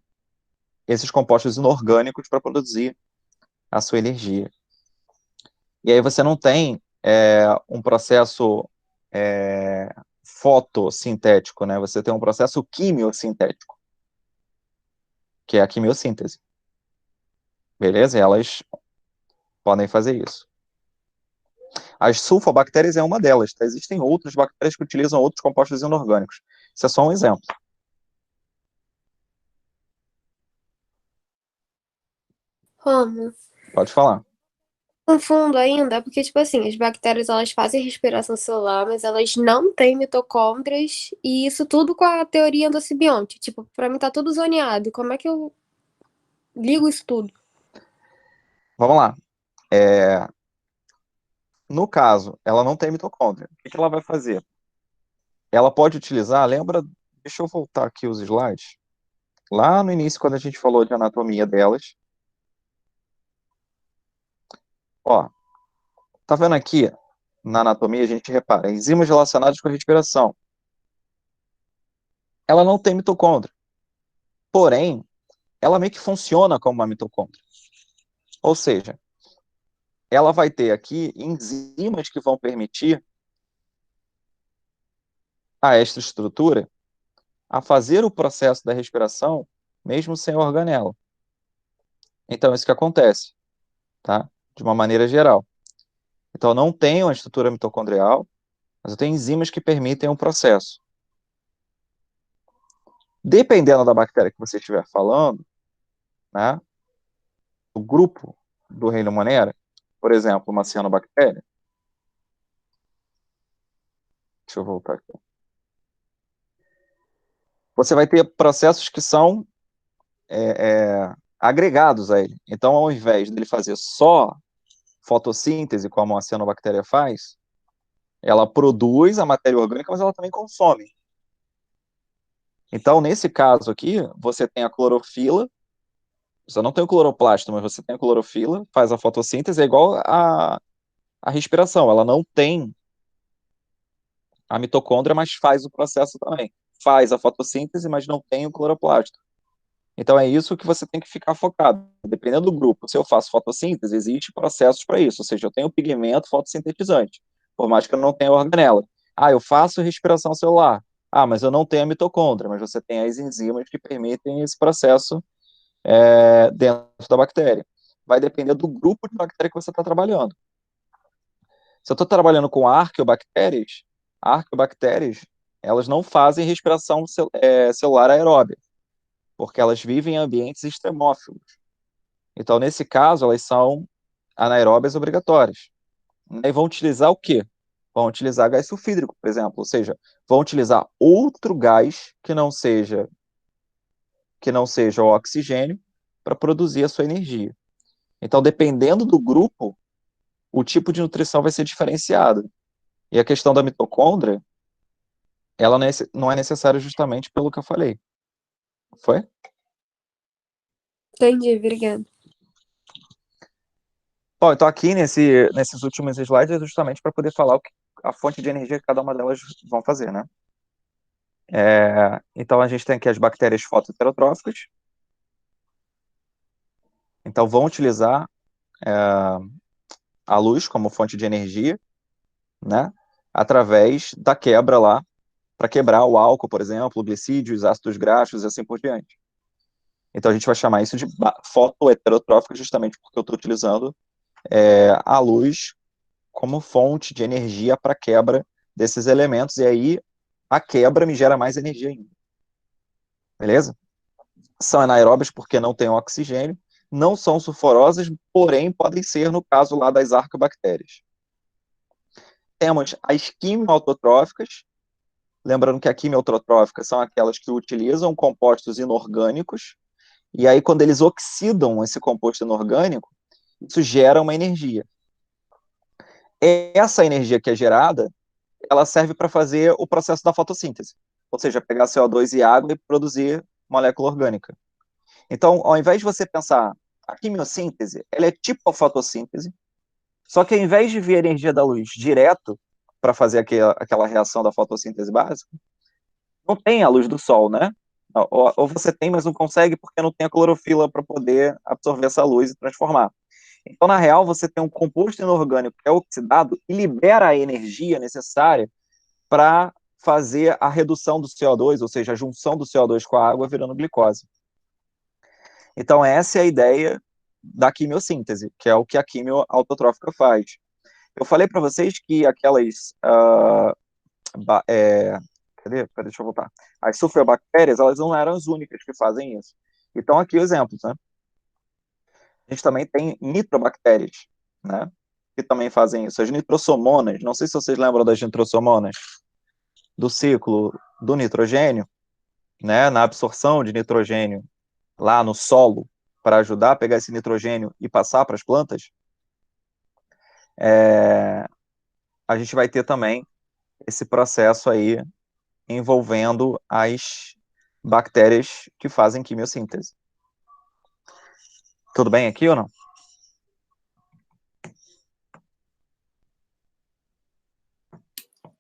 esses compostos inorgânicos para produzir a sua energia. E aí você não tem um processo fotossintético, né? Você tem um processo quimiosintético, que é a quimiossíntese. Beleza? E elas podem fazer isso. As sulfobactérias é uma delas, tá? Existem outras bactérias que utilizam outros compostos inorgânicos. Isso é só um exemplo. Romo, Pode falar. confundo ainda, porque, tipo assim, as bactérias, elas fazem respiração celular, mas elas não têm mitocôndrias, e isso tudo com a teoria endocibionte. Tipo, pra mim tá tudo zoneado. Como é que eu ligo isso tudo? Vamos lá. No caso, ela não tem mitocôndria. O que ela vai fazer? Ela pode utilizar, lembra, deixa eu voltar aqui os slides. Lá no início, quando a gente falou de anatomia delas. Ó, tá vendo aqui, na anatomia, a gente repara, enzimas relacionadas com a respiração. Ela não tem mitocôndria. Porém, ela meio que funciona como uma mitocôndria. Ou seja, ela vai ter aqui enzimas que vão permitir a esta estrutura a fazer o processo da respiração mesmo sem organela. Então, é isso que acontece, tá? De uma maneira geral. Então, eu não tenho a estrutura mitocondrial, mas eu tenho enzimas que permitem o processo. Dependendo da bactéria que você estiver falando, né, o grupo do reino Monera, por exemplo, uma cianobactéria, deixa Deixa eu voltar aqui. Você vai ter processos que são agregados a ele. Então, ao invés dele fazer só fotossíntese, como a cianobactéria faz, ela produz a matéria orgânica, mas ela também consome. Então, nesse caso aqui, você tem a clorofila, você não tem o cloroplasto, mas você tem a clorofila, faz a fotossíntese, é igual a respiração, ela não tem a mitocôndria, mas faz o processo também. Faz a fotossíntese, mas não tem o cloroplasto. Então é isso que você tem que ficar focado. Dependendo do grupo, se eu faço fotossíntese, existe processos para isso, ou seja, eu tenho pigmento fotossintetizante, por mais que eu não tenha organela. Ah, eu faço respiração celular. Ah, mas eu não tenho a mitocôndria, mas você tem as enzimas que permitem esse processo dentro da bactéria. Vai depender do grupo de bactéria que você está trabalhando. Se eu estou trabalhando com arqueobactérias, elas não fazem respiração celular aeróbia, porque elas vivem em ambientes extremófilos. Então, nesse caso, elas são anaeróbias obrigatórias. E vão utilizar o quê? Vão utilizar gás sulfídrico, por exemplo, ou seja, vão utilizar outro gás que não seja o oxigênio para produzir a sua energia. Então, dependendo do grupo, o tipo de nutrição vai ser diferenciado. E a questão da mitocôndria, ela não é necessária justamente pelo que eu falei. Foi? Entendi, obrigada. Bom, então aqui nesses últimos slides é justamente para poder falar a fonte de energia que cada uma delas vão fazer, né? Então a gente tem aqui as bactérias fotoheterotróficas. Então vão utilizar a luz como fonte de energia, né? Através da quebra lá, para quebrar o álcool, por exemplo, o glicídio, os ácidos graxos e assim por diante. Então a gente vai chamar isso de fotoheterotrófica justamente porque eu estou utilizando a luz como fonte de energia para quebra desses elementos, e aí a quebra me gera mais energia ainda. Beleza? São anaeróbias porque não têm oxigênio, não são sulfurosas, porém podem ser no caso lá das arqueobactérias. Temos as quimioautotróficas, lembrando que a quimioautotrófica são aquelas que utilizam compostos inorgânicos, e aí quando eles oxidam esse composto inorgânico, isso gera uma energia. Essa energia que é gerada, ela serve para fazer o processo da fotossíntese, ou seja, pegar CO2 e água e produzir molécula orgânica. Então, ao invés de você pensar a quimiossíntese, ela é tipo a fotossíntese, só que ao invés de vir a energia da luz direto para fazer aquela reação da fotossíntese básica, não tem a luz do sol, né? Ou você tem, mas não consegue porque não tem a clorofila para poder absorver essa luz e transformar. Então, na real, você tem um composto inorgânico que é oxidado e libera a energia necessária para fazer a redução do CO2, ou seja, a junção do CO2 com a água virando glicose. Então, essa é a ideia da quimiossíntese, que é o que a quimioautotrófica faz. Eu falei para vocês que aquelas... cadê? Deixa eu voltar. As sulfobactérias, elas não eram as únicas que fazem isso. Então, aqui exemplos, né? A gente também tem nitrobactérias, né? Que também fazem isso. As nitrossomonas, não sei se vocês lembram das nitrossomonas, do ciclo do nitrogênio, né? Na absorção de nitrogênio lá no solo, para ajudar a pegar esse nitrogênio e passar para as plantas, a gente vai ter também esse processo aí envolvendo as bactérias que fazem quimiossíntese. Tudo bem aqui ou não?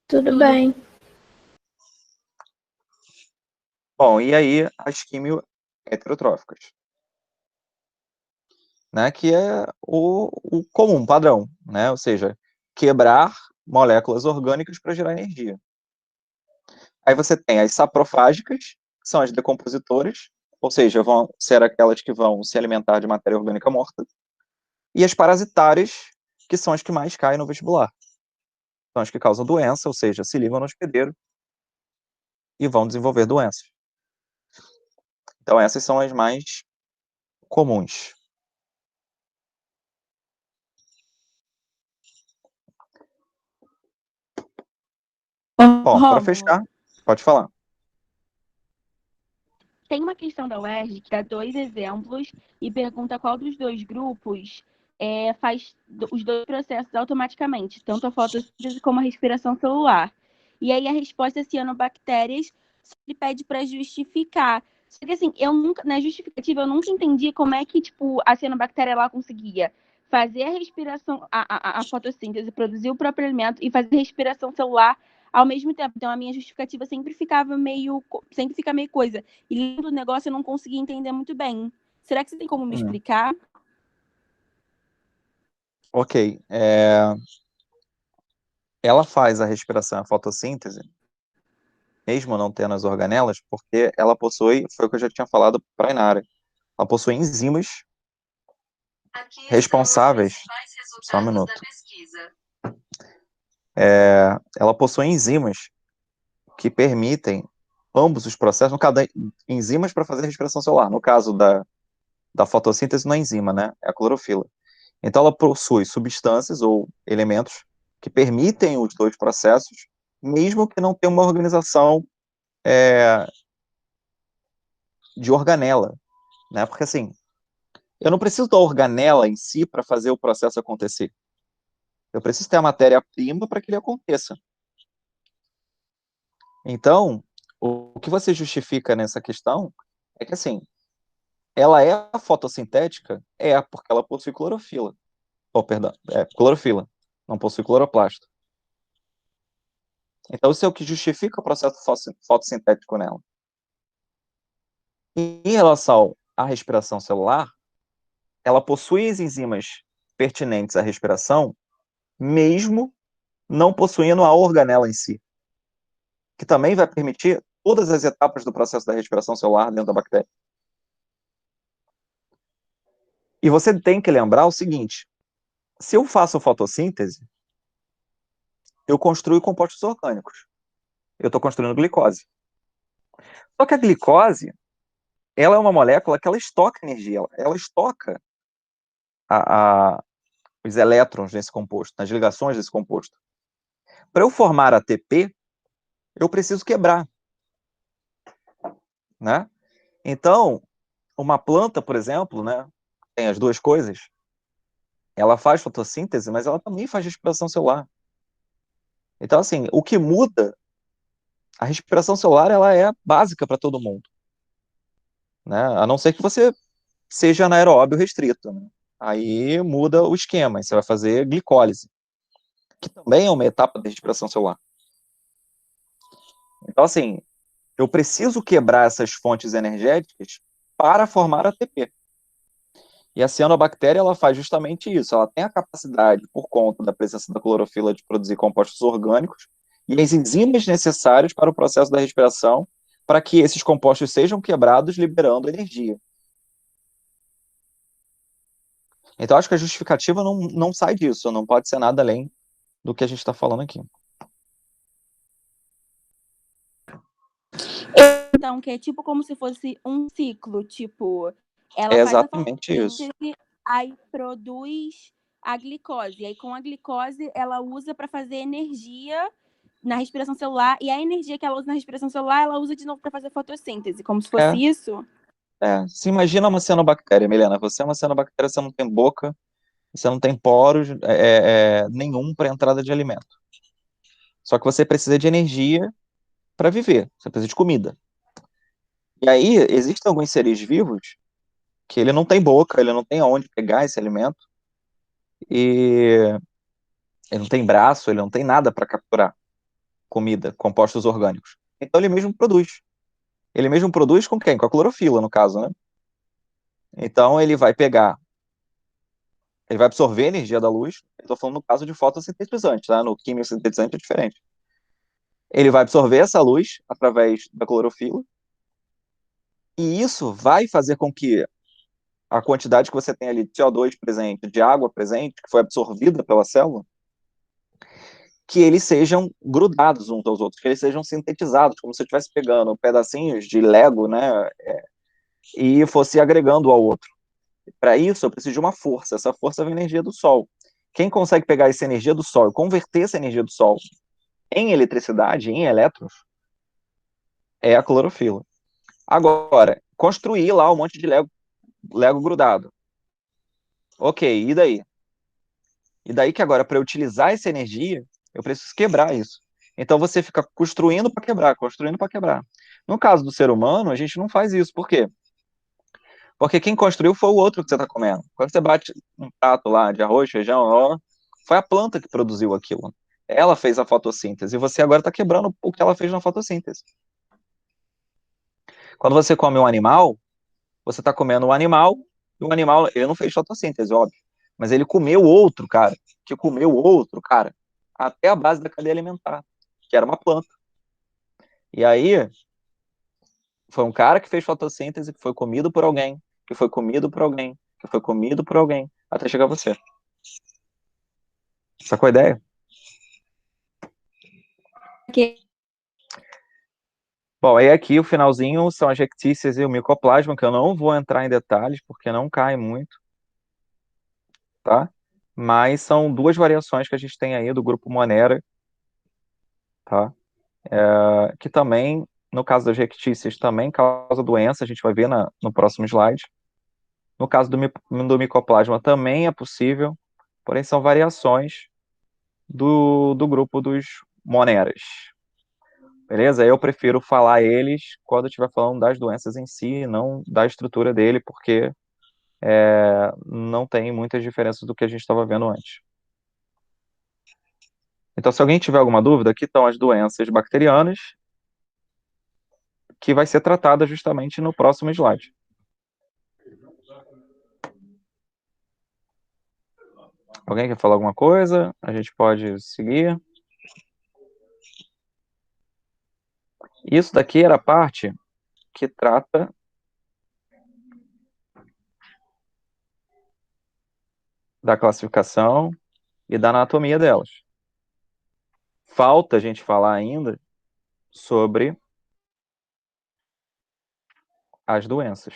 Tudo bem. Bom, e aí as quimioheterotróficas, né, que é o comum, padrão, né, ou seja, quebrar moléculas orgânicas para gerar energia. Aí você tem as saprofágicas, que são as decompositoras, ou seja, vão ser aquelas que vão se alimentar de matéria orgânica morta, e as parasitárias, que são as que mais caem no vestibular. São as que causam doença, ou seja, se ligam no hospedeiro e vão desenvolver doenças. Então essas são as mais comuns. Bom, para Rômulo, fechar, pode falar. tem uma questão da UERJ que dá 2 exemplos e pergunta qual dos 2 grupos faz os 2 processos automaticamente, tanto a fotossíntese como a respiração celular. E aí a resposta é cianobactérias, só ele pede para justificar. Só que assim, eu nunca, na justificativa, eu nunca entendi como é que, tipo, a cianobactéria lá conseguia fazer a respiração, a fotossíntese, produzir o próprio alimento e fazer a respiração celular ao mesmo tempo. Então a minha justificativa sempre fica meio coisa. E lendo o negócio eu não conseguia entender muito bem. Será que você tem como me explicar? Ok. Ela faz a respiração, a fotossíntese, mesmo não tendo as organelas, porque ela possui, foi o que eu já tinha falado para a Inara, ela possui enzimas responsáveis. Só um minuto. Ela possui enzimas que permitem ambos os processos, no caso, enzimas para fazer respiração celular. No caso da fotossíntese, não é enzima, né? É a clorofila. Então, ela possui substâncias ou elementos que permitem os 2 processos, mesmo que não tenha uma organização de organela, né? Porque, assim, eu não preciso da organela em si para fazer o processo acontecer. Eu preciso ter a matéria-prima para que ele aconteça. Então, o que você justifica nessa questão é que, assim, ela é fotossintética? Porque ela possui clorofila. Perdão, clorofila, não possui cloroplasto. Então, isso é o que justifica o processo fotossintético nela. Em relação à respiração celular, ela possui as enzimas pertinentes à respiração, mesmo não possuindo a organela em si, que também vai permitir todas as etapas do processo da respiração celular dentro da bactéria. E você tem que lembrar o seguinte: se eu faço fotossíntese, eu construo compostos orgânicos. Eu estou construindo glicose. Só que a glicose, ela é uma molécula que ela estoca energia, ela estoca os elétrons nesse composto, nas ligações desse composto. Para eu formar ATP, eu preciso quebrar, né? Então, uma planta, por exemplo, né, tem as 2 coisas, ela faz fotossíntese, mas ela também faz respiração celular. Então, assim, o que muda, a respiração celular, ela é básica para todo mundo, né? A não ser que você seja anaeróbio restrito, né? Aí muda o esquema, você vai fazer glicólise, que também é uma etapa da respiração celular. Então, assim, eu preciso quebrar essas fontes energéticas para formar ATP. E a cianobactéria, ela faz justamente isso. Ela tem a capacidade, por conta da presença da clorofila, de produzir compostos orgânicos e as enzimas necessárias para o processo da respiração, para que esses compostos sejam quebrados, liberando energia. Então, acho que a justificativa não sai disso, não pode ser nada além do que a gente está falando aqui. Então, que é tipo como se fosse um ciclo, tipo, ela É faz a exatamente isso. fotossíntese, aí produz a glicose. E aí, com a glicose, ela usa para fazer energia na respiração celular, e a energia que ela usa na respiração celular, ela usa de novo para fazer fotossíntese, como se fosse isso. Se imagina uma cianobactéria, Milena. Você é uma cianobactéria, você não tem boca, você não tem poros nenhum para entrada de alimento. Só que você precisa de energia para viver, você precisa de comida. E aí, existem alguns seres vivos que ele não tem boca, ele não tem aonde pegar esse alimento, e ele não tem braço, ele não tem nada para capturar comida, compostos orgânicos. Então ele mesmo produz. Ele mesmo produz com quem? Com a clorofila, no caso, né? Então ele vai absorver a energia da luz. Eu estou falando no caso de fotossintetizante, tá? No quimiosintetizante é diferente. Ele vai absorver essa luz através da clorofila, e isso vai fazer com que a quantidade que você tem ali de CO2 presente, de água presente, que foi absorvida pela célula, que eles sejam grudados uns aos outros, que eles sejam sintetizados, como se eu estivesse pegando pedacinhos de Lego, né, e fosse agregando ao outro. Para isso, eu preciso de uma força. Essa força vem da energia do Sol. Quem consegue pegar essa energia do Sol e converter essa energia do Sol em eletricidade, em elétrons, é a clorofila. Agora, construir lá um monte de Lego grudado. Ok, e daí? E daí que agora, para eu utilizar essa energia, eu preciso quebrar isso. Então você fica construindo para quebrar, construindo para quebrar. No caso do ser humano, a gente não faz isso. Por quê? Porque quem construiu foi o outro que você está comendo. Quando você bate um prato lá de arroz, feijão, ó, foi a planta que produziu aquilo. Ela fez a fotossíntese. E você agora está quebrando o que ela fez na fotossíntese. Quando você come um animal, você está comendo um animal, e o animal, ele não fez fotossíntese, óbvio. Mas ele comeu outro, cara, que comeu outro, cara, até a base da cadeia alimentar, que era uma planta. E aí, foi um cara que fez fotossíntese, que foi comido por alguém, que foi comido por alguém, que foi comido por alguém, até chegar você. Sacou a ideia? Que- Bom, aí aqui o finalzinho são as rictícias e o micoplasma, que eu não vou entrar em detalhes, porque não cai muito, tá? Mas são duas variações que a gente tem aí do grupo Monera, tá? Que também, no caso das rictícias, também causa doença, a gente vai ver no próximo slide. No caso do micoplasma também é possível, porém são variações do grupo dos moneras. Beleza? Eu prefiro falar eles quando eu estiver falando das doenças em si, não da estrutura dele, porque não tem muitas diferenças do que a gente estava vendo antes. Então, se alguém tiver alguma dúvida, aqui estão as doenças bacterianas, que vai ser tratada justamente no próximo slide. Alguém quer falar alguma coisa? A gente pode seguir. Isso daqui era a parte que trata da classificação e da anatomia delas. Falta a gente falar ainda sobre as doenças.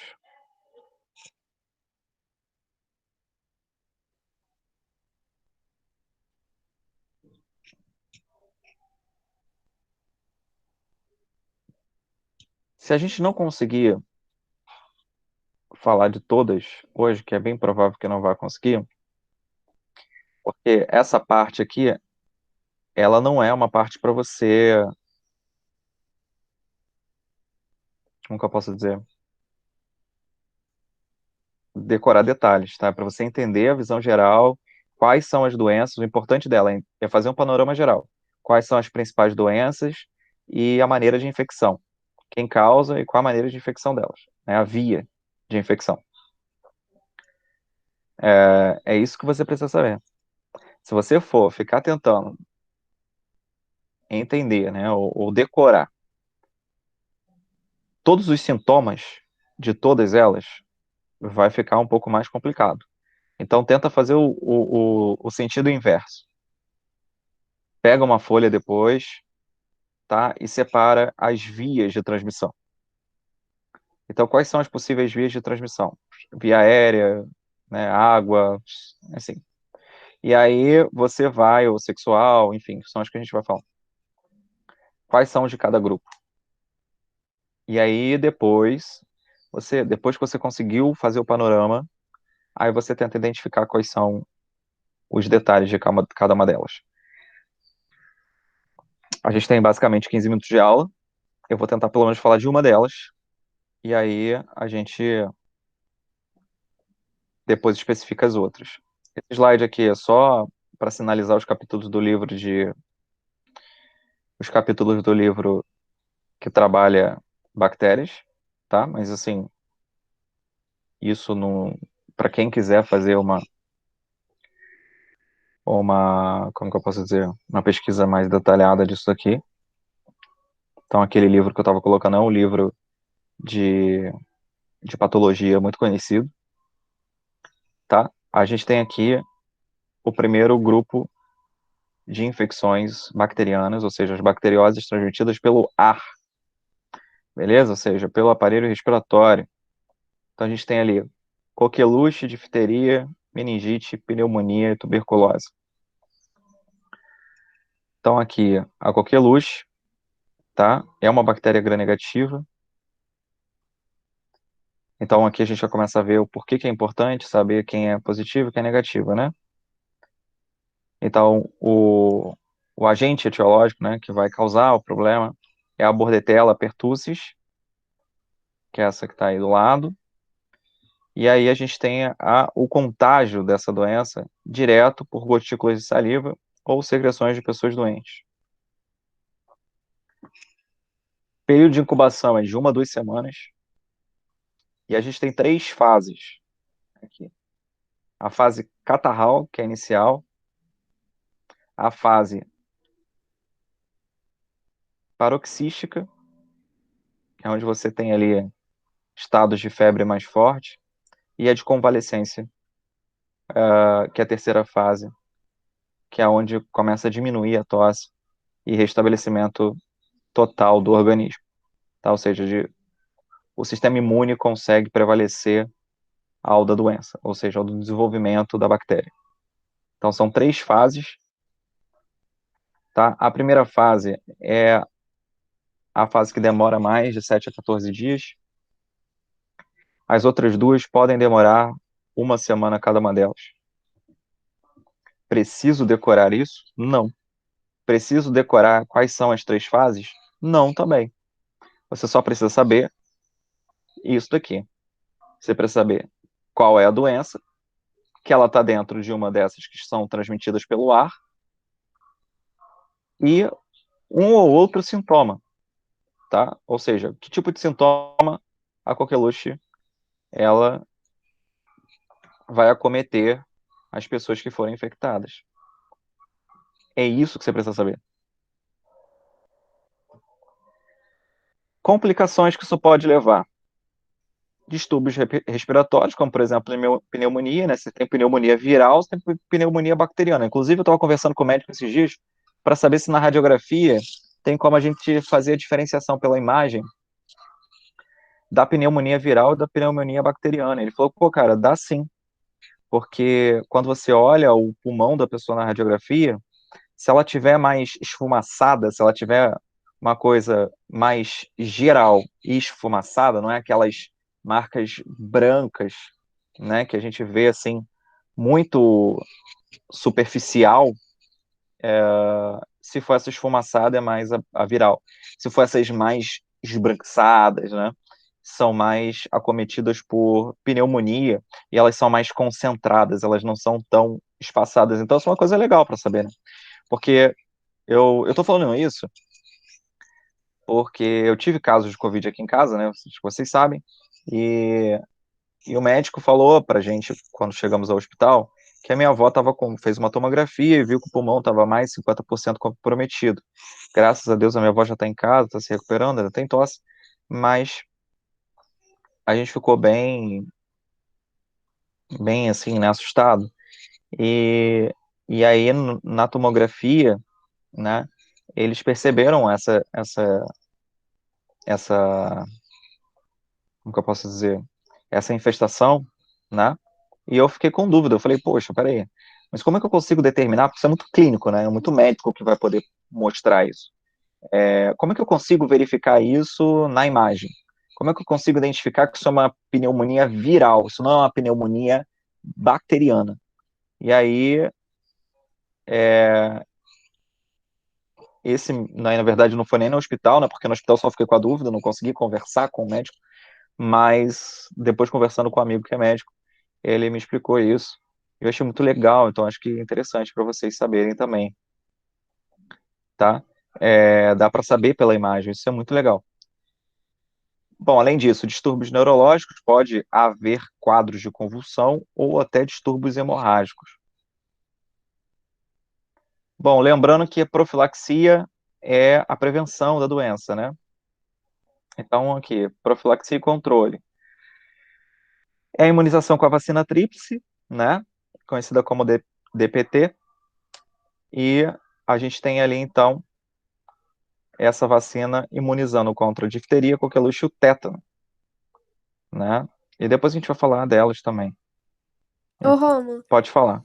Se a gente não conseguir falar de todas hoje, que é bem provável que não vai conseguir, porque essa parte aqui, ela não é uma parte para você, como que eu posso dizer, decorar detalhes, tá? Para você entender a visão geral, quais são as doenças, o importante dela é fazer um panorama geral. Quais são as principais doenças e a maneira de infecção. Quem causa e qual a maneira de infecção delas, né? A via de infecção. É isso que você precisa saber. Se você for ficar tentando entender, né, ou decorar todos os sintomas de todas elas, vai ficar um pouco mais complicado. Então, tenta fazer o sentido inverso. Pega uma folha depois, tá? E separa as vias de transmissão. Então, quais são as possíveis vias de transmissão? Via aérea, né, água, assim. E aí você vai, ou sexual, enfim, são as que a gente vai falar. Quais são os de cada grupo? E aí depois que você conseguiu fazer o panorama, aí você tenta identificar quais são os detalhes de cada uma delas. A gente tem basicamente 15 minutos de aula. Eu vou tentar pelo menos falar de uma delas. E aí a gente depois especifica as outras. Esse slide aqui é só para sinalizar os capítulos do livro que trabalha bactérias, tá? Mas assim, isso não, para quem quiser fazer como que eu posso dizer, uma pesquisa mais detalhada disso aqui. Então aquele livro que eu estava colocando é um livro de, de patologia muito conhecido, tá? A gente tem aqui o primeiro grupo de infecções bacterianas, ou seja, as bacterioses transmitidas pelo ar, beleza? Ou seja, pelo aparelho respiratório. Então a gente tem ali coqueluche, difteria, meningite, pneumonia e tuberculose. Então, aqui, a coqueluche, tá? É uma bactéria gram-negativa. Então, aqui a gente já começa a ver o porquê que é importante saber quem é positivo e quem é negativo, né? Então, o agente etiológico, né, que vai causar o problema é a Bordetella pertussis, que é essa que está aí do lado. E aí a gente tem o contágio dessa doença direto por gotículas de saliva ou secreções de pessoas doentes. Período de incubação é de 1 a 2 semanas. E a gente tem 3 fases aqui. A fase catarral, que é a inicial. A fase paroxística, que é onde você tem ali estados de febre mais forte. E a de convalescência, que é a terceira fase, que é onde começa a diminuir a tosse e restabelecimento total do organismo. Tá? Ou seja, o sistema imune consegue prevalecer ao da doença, ou seja, ao do desenvolvimento da bactéria. Então, são 3 fases. Tá? A primeira fase é a fase que demora mais de 7 a 14 dias. As outras 2 podem demorar 1 semana cada uma delas. Preciso decorar isso? Não. Preciso decorar quais são as 3 fases? Não, também. Você só precisa saber isso daqui. Você precisa saber qual é a doença, que ela está dentro de uma dessas que são transmitidas pelo ar, e um ou outro sintoma, tá? Ou seja, que tipo de sintoma a coqueluche ela vai acometer as pessoas que forem infectadas. É isso que você precisa saber. Complicações que isso pode levar. Distúrbios respiratórios, como, por exemplo, pneumonia, né? Você tem pneumonia viral, você tem pneumonia bacteriana. Inclusive, eu estava conversando com o médico esses dias para saber se na radiografia tem como a gente fazer a diferenciação pela imagem da pneumonia viral e da pneumonia bacteriana. Ele falou, pô, cara, dá sim. Porque quando você olha o pulmão da pessoa na radiografia, se ela tiver mais esfumaçada, se ela tiver uma coisa mais geral e esfumaçada, não é aquelas marcas brancas, né, que a gente vê assim muito superficial, se for essa esfumaçada é mais a viral. Se for essas mais esbranquiçadas, né, são mais acometidas por pneumonia e elas são mais concentradas, elas não são tão espaçadas. Então, isso é uma coisa legal para saber, né? Porque eu tô falando isso porque eu tive casos de Covid aqui em casa, né? Vocês sabem. E o médico falou pra gente, quando chegamos ao hospital, que a minha avó fez uma tomografia e viu que o pulmão estava mais 50% comprometido. Graças a Deus, a minha avó já está em casa, está se recuperando, ainda tem tosse, mas a gente ficou bem assim, né, assustado. E aí, na tomografia, né, eles perceberam essa, como que eu posso dizer, essa infestação, né? E eu fiquei com dúvida, eu falei, poxa, peraí, mas como é que eu consigo determinar, porque isso é muito clínico, né? É muito médico que vai poder mostrar isso. Como é que eu consigo verificar isso na imagem? Como é que eu consigo identificar que isso é uma pneumonia viral, isso não é uma pneumonia bacteriana? E aí, na verdade, não foi nem no hospital, né? Porque no hospital só fiquei com a dúvida, não consegui conversar com o médico, mas depois conversando com um amigo que é médico, ele me explicou isso. Eu achei muito legal, então acho que é interessante para vocês saberem também, tá? Dá para saber pela imagem, isso é muito legal. Bom, além disso, distúrbios neurológicos, pode haver quadros de convulsão ou até distúrbios hemorrágicos. Bom, lembrando que a profilaxia é a prevenção da doença, né? Então, aqui, profilaxia e controle. É a imunização com a vacina tríplice, né? Conhecida como DPT. E a gente tem ali, então, essa vacina imunizando contra a difteria, coqueluche e o tétano, né? E depois a gente vai falar delas também. Ô, Romo, Pode falar.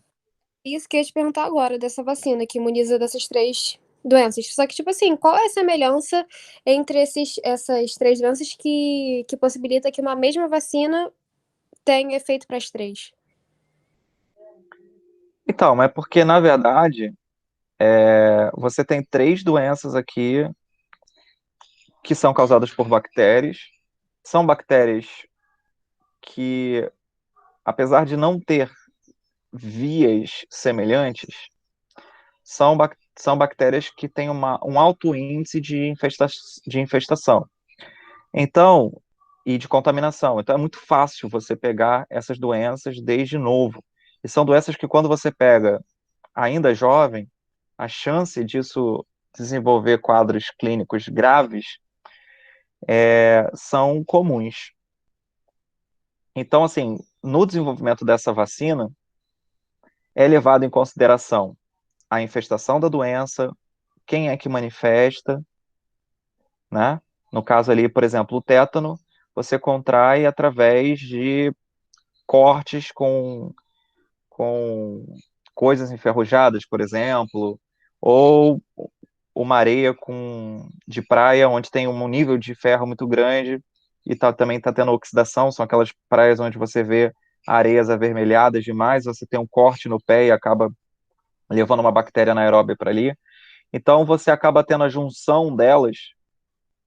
isso que eu ia te perguntar agora, dessa vacina que imuniza dessas 3 doenças. Só que, tipo assim, qual é a semelhança entre essas 3 doenças que possibilita que uma mesma vacina tenha efeito para as 3? Então, é porque, na verdade, você tem 3 doenças aqui que são causadas por bactérias. São bactérias que, apesar de não ter vias semelhantes, são bactérias que têm um alto índice de infestação. Então, e de contaminação. Então, é muito fácil você pegar essas doenças desde novo. E são doenças que, quando você pega ainda jovem, a chance disso desenvolver quadros clínicos graves são comuns. Então, assim, no desenvolvimento dessa vacina, é levado em consideração a infestação da doença, quem é que manifesta, né? No caso ali, por exemplo, o tétano, você contrai através de cortes com coisas enferrujadas, por exemplo, ou uma areia de praia onde tem um nível de ferro muito grande e também está tendo oxidação, são aquelas praias onde você vê areias avermelhadas demais, você tem um corte no pé e acaba levando uma bactéria anaeróbia para ali. Então você acaba tendo a junção delas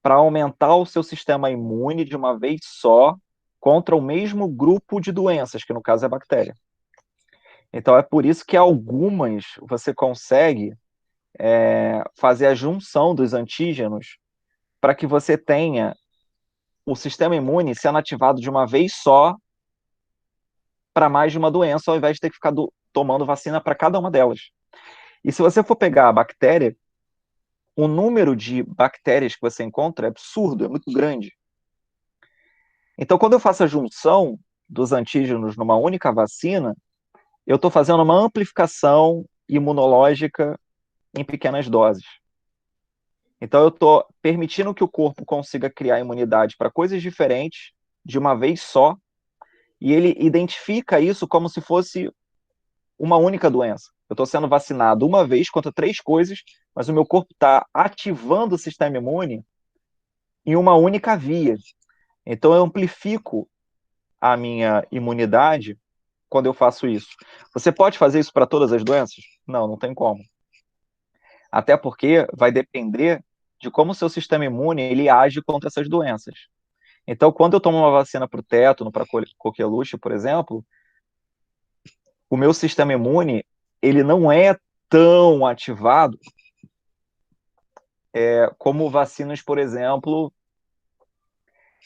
para aumentar o seu sistema imune de uma vez só contra o mesmo grupo de doenças, que no caso é a bactéria. Então é por isso que algumas você consegue fazer a junção dos antígenos para que você tenha o sistema imune sendo ativado de uma vez só para mais de uma doença, ao invés de ter que ficar tomando vacina para cada uma delas. E se você for pegar a bactéria, o número de bactérias que você encontra é absurdo, é muito grande. Então, quando eu faço a junção dos antígenos numa única vacina, eu estou fazendo uma amplificação imunológica em pequenas doses. Então, eu estou permitindo que o corpo consiga criar imunidade para coisas diferentes de uma vez só, e ele identifica isso como se fosse uma única doença. Eu estou sendo vacinado uma vez contra 3 coisas, mas o meu corpo está ativando o sistema imune em uma única via. Então, eu amplifico a minha imunidade quando eu faço isso. Você pode fazer isso para todas as doenças? Não, não tem como. Até porque vai depender de como o seu sistema imune ele age contra essas doenças. Então, quando eu tomo uma vacina para o tétano, para coqueluche, por exemplo, o meu sistema imune ele não é tão ativado como vacinas, por exemplo,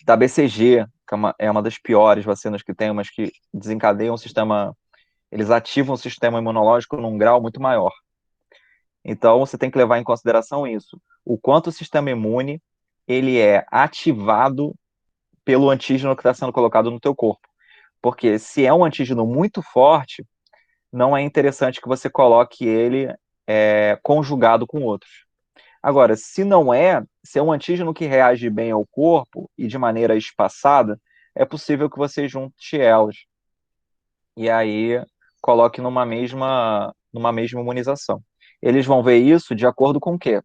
da BCG, que é uma das piores vacinas que tem, mas que desencadeiam o sistema, eles ativam o sistema imunológico num grau muito maior. Então, você tem que levar em consideração isso. O quanto o sistema imune ele é ativado pelo antígeno que está sendo colocado no teu corpo. Porque se é um antígeno muito forte, não é interessante que você coloque ele conjugado com outros. Agora, se não é, se é um antígeno que reage bem ao corpo e de maneira espaçada, é possível que você junte elas. E aí coloque numa mesma imunização. Eles vão ver isso de acordo com o quê?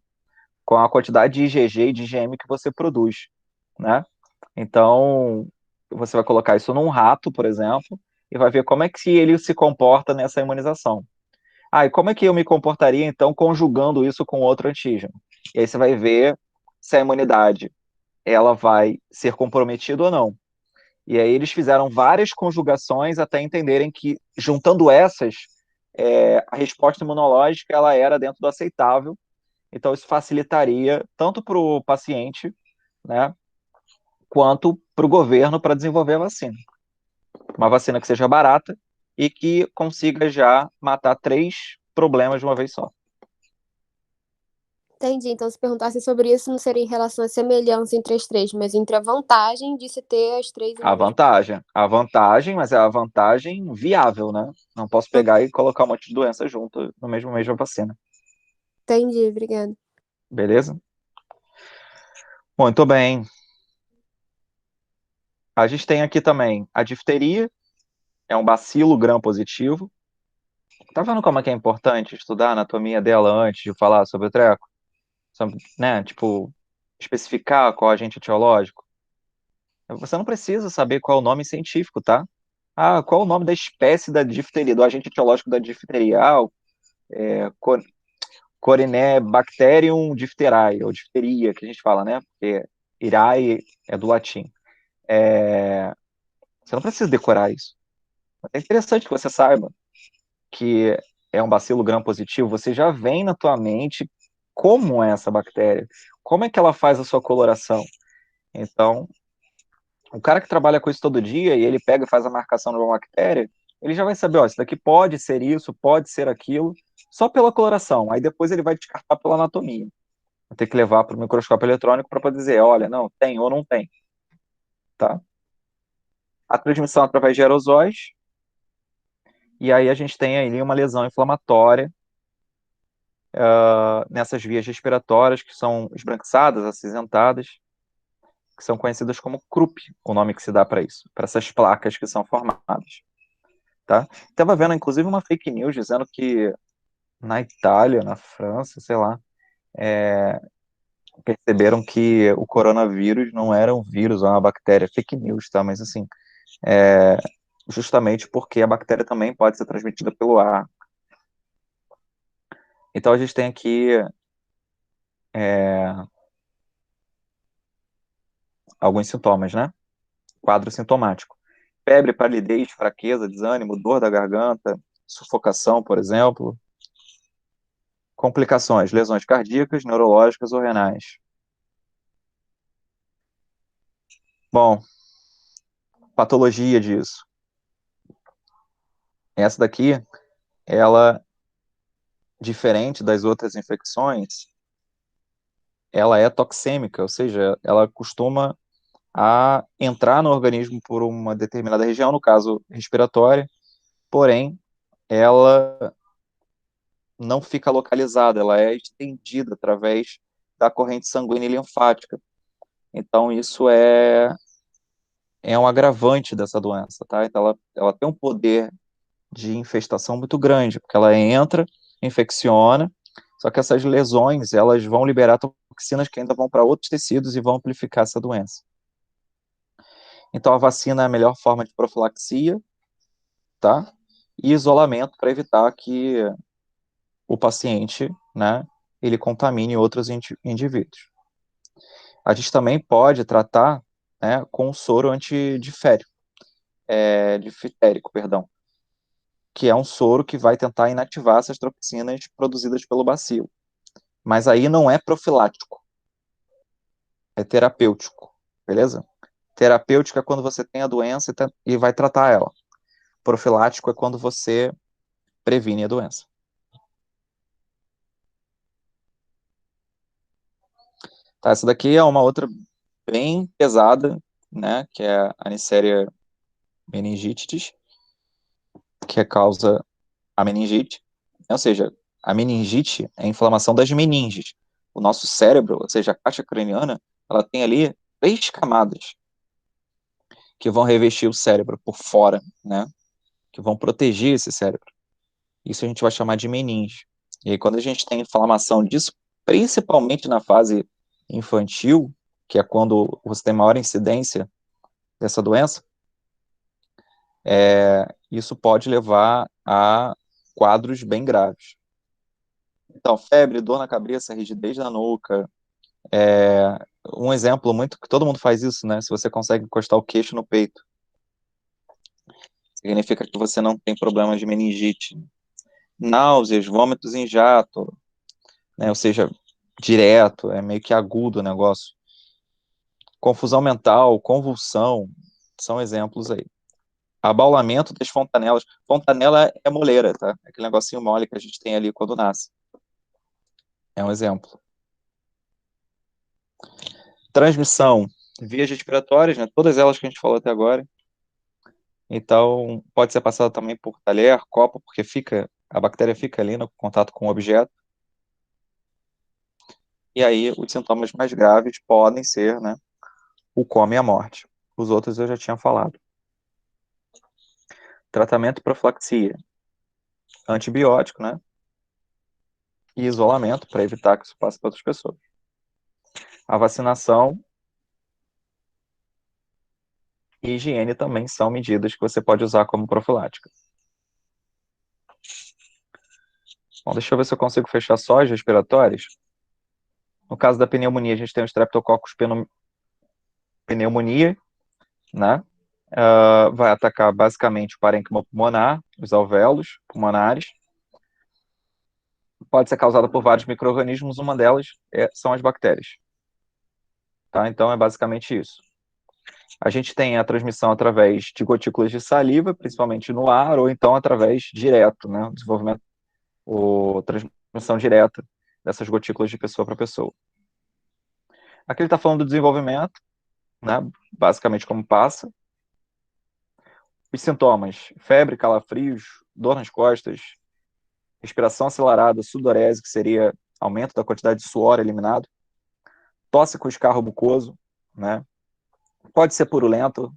Com a quantidade de IgG e de IgM que você produz, né? Então, você vai colocar isso num rato, por exemplo, e vai ver como é que ele se comporta nessa imunização. E como é que eu me comportaria, então, conjugando isso com outro antígeno? E aí você vai ver se a imunidade ela vai ser comprometida ou não. E aí eles fizeram várias conjugações até entenderem que, juntando essas, a resposta imunológica ela era dentro do aceitável. Então, isso facilitaria tanto para o paciente, né, quanto para o governo para desenvolver a vacina. Uma vacina que seja barata e que consiga já matar 3 problemas de uma vez só. Entendi. Então, se perguntasse sobre isso, não seria em relação à semelhança entre as 3, mas entre a vantagem de se ter as 3 A vantagem, mas é a vantagem viável, né? Não posso pegar e colocar um monte de doença junto no mesma vacina. Entendi, obrigada. Beleza? Muito bem. A gente tem aqui também a difteria, é um bacilo gram-positivo. Tá vendo como é que é importante estudar a anatomia dela antes de falar sobre o treco? né, tipo, especificar qual agente etiológico. Você não precisa saber qual é o nome científico, tá? Ah, qual é o nome da espécie da difteria, do agente etiológico da difteria? Ah, Corynebacterium diphtheriae, ou difteria, que a gente fala, né? Porque irae é do latim. Você não precisa decorar isso. Mas é interessante que você saiba que é um bacilo gram-positivo, você já vem na tua mente como é essa bactéria, como é que ela faz a sua coloração. Então, o cara que trabalha com isso todo dia e ele pega e faz a marcação de uma bactéria, ele já vai saber, ó, isso daqui pode ser isso, pode ser aquilo, só pela coloração. Aí depois ele vai descartar pela anatomia. Vai ter que levar para o microscópio eletrônico para poder dizer, olha, não, tem ou não tem, tá? A transmissão através de aerosóis, e aí a gente tem ali uma lesão inflamatória nessas vias respiratórias que são esbranquiçadas, acinzentadas, que são conhecidas como CRUP, o nome que se dá para isso, para essas placas que são formadas. Tá? Estava vendo, inclusive, uma fake news dizendo que na Itália, na França, sei lá, perceberam que o coronavírus não era um vírus, é uma bactéria. Fake news, tá? Mas assim, é, justamente porque a bactéria também pode ser transmitida pelo ar. Então a gente tem aqui alguns sintomas, né? Quadro sintomático. Febre, palidez, fraqueza, desânimo, dor da garganta, sufocação, por exemplo. Complicações, lesões cardíacas, neurológicas ou renais. Bom, patologia disso. Essa daqui, ela, diferente das outras infecções, ela é toxêmica, ou seja, ela costuma a entrar no organismo por uma determinada região, no caso respiratória, porém, ela não fica localizada, ela é estendida através da corrente sanguínea e linfática. Então, isso é um agravante dessa doença, tá? Então, ela tem um poder de infestação muito grande, porque ela entra, infecciona, só que essas lesões, elas vão liberar toxinas que ainda vão para outros tecidos e vão amplificar essa doença. Então, a vacina é a melhor forma de profilaxia, tá? E isolamento para evitar que o paciente, né, ele contamine outros indivíduos. A gente também pode tratar, né, com soro antidiférico, difitérico, perdão, que é um soro que vai tentar inativar essas toxinas produzidas pelo bacilo. Mas aí não é profilático, é terapêutico, beleza? Terapêutico é quando você tem a doença e vai tratar ela. Profilático é quando você previne a doença. Tá, essa daqui é uma outra bem pesada, né, que é a Neisseria meningitidis, que causa a meningite. Ou seja, a meningite é a inflamação das meninges. O nosso cérebro, ou seja, a caixa craniana, ela tem ali 3 camadas que vão revestir o cérebro por fora, né, que vão proteger esse cérebro. Isso a gente vai chamar de meninge. E aí, quando a gente tem inflamação disso, principalmente na fase infantil, que é quando você tem maior incidência dessa doença, isso pode levar a quadros bem graves. Então, febre, dor na cabeça, rigidez na nuca. Um exemplo muito que todo mundo faz isso, né? Se você consegue encostar o queixo no peito, significa que você não tem problema de meningite. Náuseas, vômitos em jato, né? Ou seja, direto, é meio que agudo o negócio. Confusão mental, convulsão, são exemplos aí. Abaulamento das fontanelas. Fontanela é moleira, tá? Aquele negocinho mole que a gente tem ali quando nasce. É um exemplo. Transmissão, vias respiratórias, né? Todas elas que a gente falou até agora. Então, pode ser passada também por talher, copo, porque a bactéria fica ali no contato com o objeto. E aí, os sintomas mais graves podem ser, né, o coma e a morte. Os outros eu já tinha falado. Tratamento e profilaxia. Antibiótico, né? E isolamento para evitar que isso passe para outras pessoas. A vacinação e higiene também são medidas que você pode usar como profilática. Bom, deixa eu ver se eu consigo fechar só as respiratórias. No caso da pneumonia, a gente tem o Streptococcus pneumonia, né? Vai atacar basicamente o parênquima pulmonar, os alvéolos pulmonares. Pode ser causada por vários micro-organismos, uma delas são as bactérias. Tá? Então, é basicamente isso. A gente tem a transmissão através de gotículas de saliva, principalmente no ar, ou então através direto, né? Transmissão direta dessas gotículas de pessoa para pessoa. Aqui ele está falando do desenvolvimento, né? Basicamente como passa. Os sintomas: febre, calafrios, dor nas costas, respiração acelerada, sudorese, que seria aumento da quantidade de suor eliminado, tosse com escarro mucoso, né? Pode ser purulento,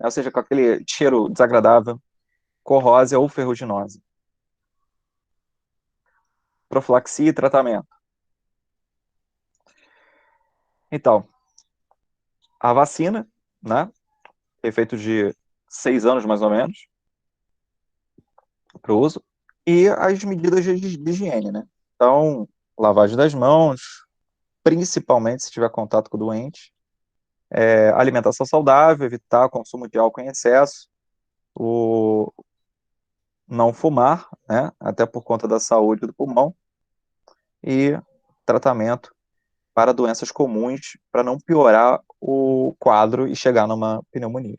né? Ou seja, com aquele cheiro desagradável, corrósea ou ferruginosa. Profilaxia e tratamento. Então, a vacina, né? Efeito de 6 anos, mais ou menos, para o uso, e as medidas de higiene, né? Então, lavagem das mãos, principalmente se tiver contato com o doente, alimentação saudável, evitar o consumo de álcool em excesso, o não fumar, né? Até por conta da saúde do pulmão, e tratamento para doenças comuns, para não piorar o quadro e chegar numa pneumonia.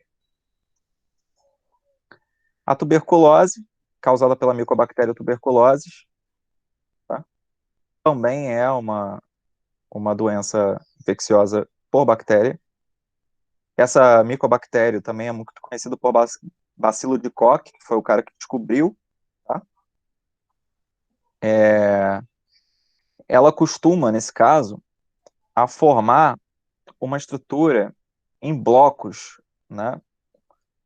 A tuberculose, causada pela Mycobacteria tuberculosis, tá? Também é uma doença infecciosa por bactéria. Essa Mycobactéria também é muito conhecida por bacilo de Koch, que foi o cara que descobriu. Tá? Ela costuma, nesse caso, a formar uma estrutura em blocos, né?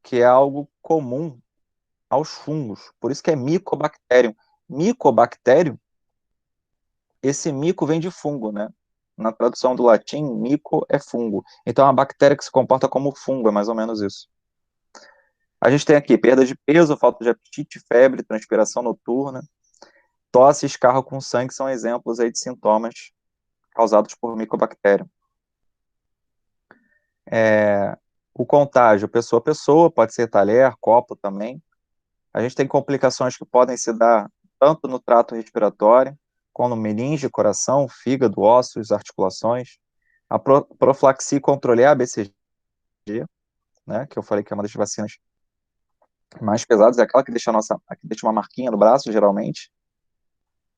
Que é algo comum aos fungos. Por isso que é Mycobacterium. Mycobacterium, esse mico vem de fungo, né? Na tradução do latim, mico é fungo. Então, é uma bactéria que se comporta como fungo, é mais ou menos isso. A gente tem aqui perda de peso, falta de apetite, febre, transpiração noturna, tosse e escarro com sangue são exemplos aí de sintomas causados por Mycobacterium. O contágio, pessoa a pessoa, pode ser talher, copo também. A gente tem complicações que podem se dar tanto no trato respiratório, como meninge, coração, fígado, ossos, articulações. A profilaxia e controle é a BCG, né, que eu falei que é uma das vacinas mais pesadas, é aquela que deixa, que deixa uma marquinha no braço, geralmente.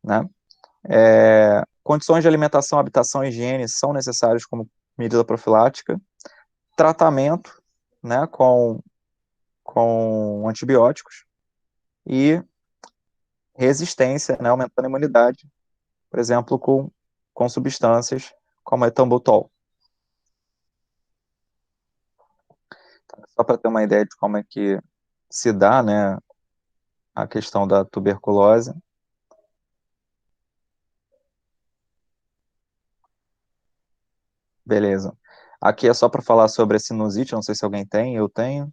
Né? Condições de alimentação, habitação e higiene são necessários como medida profilática. Tratamento, né, com antibióticos. E resistência, né, aumentando a imunidade, por exemplo, com substâncias como a ethambutol. Só para ter uma ideia de como é que se dá, né, a questão da tuberculose. Beleza. Aqui é só para falar sobre a sinusite, não sei se alguém tem, eu tenho.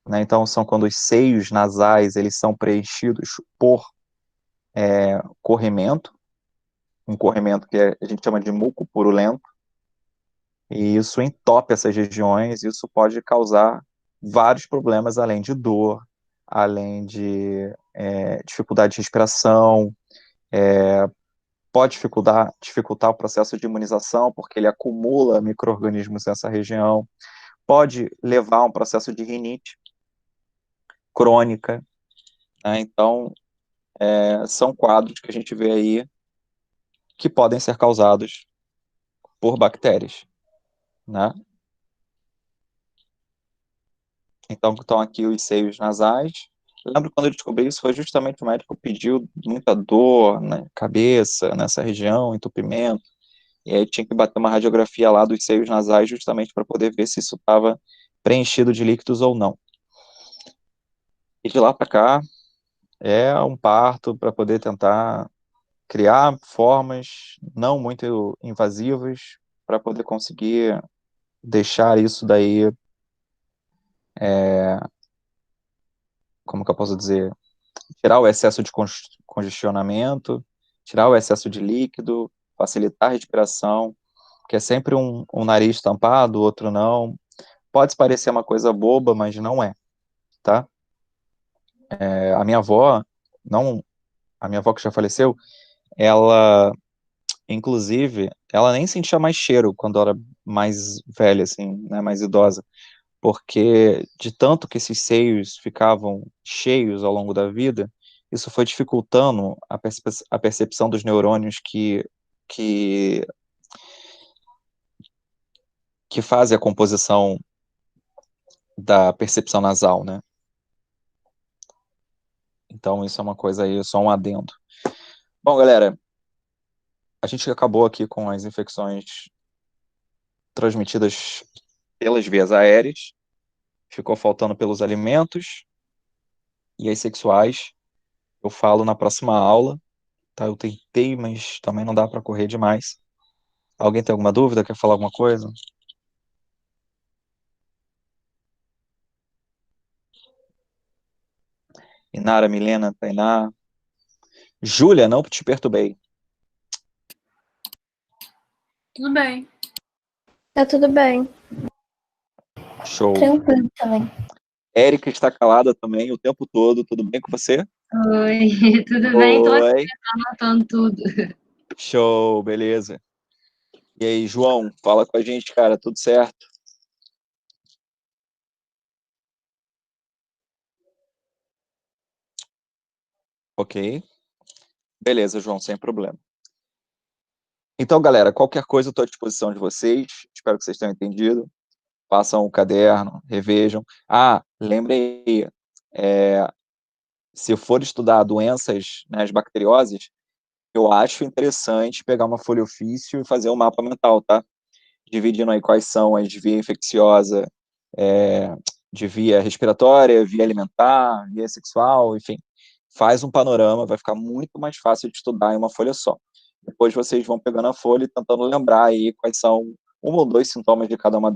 Né, então, são quando os seios nasais eles são preenchidos por corrimento, um corrimento que a gente chama de muco purulento, e isso entope essas regiões, isso pode causar vários problemas, além de dor, além de dificuldade de respiração, pode dificultar o processo de imunização, porque ele acumula micro-organismos nessa região, pode levar a um processo de rinite crônica, né? Então, são quadros que a gente vê aí que podem ser causados por bactérias, né? Então, estão aqui os seios nasais. Eu lembro quando eu descobri isso, foi justamente o médico pediu muita dor na cabeça, nessa região, entupimento, e aí tinha que bater uma radiografia lá dos seios nasais justamente para poder ver se isso estava preenchido de líquidos ou não. E de lá para cá, é um parto para poder tentar criar formas não muito invasivas para poder conseguir deixar isso daí, como que eu posso dizer, tirar o excesso de congestionamento, tirar o excesso de líquido, facilitar a respiração, que é sempre um nariz tampado, o outro não. Pode parecer uma coisa boba, mas não é, tá? A minha avó, a minha avó que já faleceu, ela, inclusive, ela nem sentia mais cheiro quando era mais velha, assim, né, mais idosa, porque de tanto que esses seios ficavam cheios ao longo da vida, isso foi dificultando a percepção dos neurônios que, que fazem a composição da percepção nasal, né? Então, isso é uma coisa aí, só um adendo. Bom, galera, a gente acabou aqui com as infecções transmitidas pelas vias aéreas, ficou faltando pelos alimentos e as sexuais. Eu falo na próxima aula, tá? Eu tentei, mas também não dá para correr demais. Alguém tem alguma dúvida? Quer falar alguma coisa? Inara, Milena, Tainá. Júlia, não te perturbei. Tudo bem. Tá tudo bem. Show. Tranquilo também. Érica está calada também o tempo todo. Tudo bem com você? Oi, tudo bem? Tô aqui Oi. anotando tudo. Show, beleza. E aí, João, fala com a gente, cara, tudo certo? Ok. Beleza, João, sem problema. Então, galera, qualquer coisa eu estou à disposição de vocês. Espero que vocês tenham entendido. Façam o caderno, revejam. Ah, lembrem aí, se for estudar doenças, né, as bacterioses, eu acho interessante pegar uma folha ofício e fazer um mapa mental, tá? Dividindo aí quais são as de via infecciosa, de via respiratória, via alimentar, via sexual, enfim. Faz um panorama, vai ficar muito mais fácil de estudar em uma folha só. Depois vocês vão pegando a folha e tentando lembrar aí quais são um ou dois sintomas de cada uma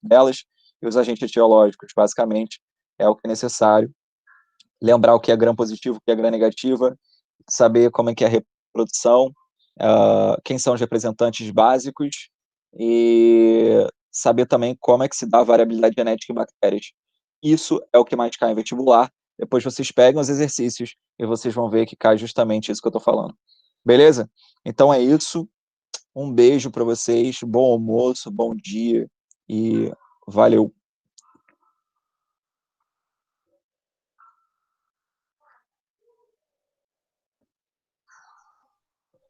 delas, e os agentes etiológicos, basicamente, é o que é necessário. Lembrar o que é gram positivo, o que é gram negativa, saber como é que é a reprodução, quem são os representantes básicos, e saber também como é que se dá a variabilidade genética em bactérias. Isso é o que mais cai em vestibular. Depois vocês pegam os exercícios e vocês vão ver que cai justamente isso que eu estou falando. Beleza? Então é isso. Um beijo para vocês, bom almoço, bom dia e valeu!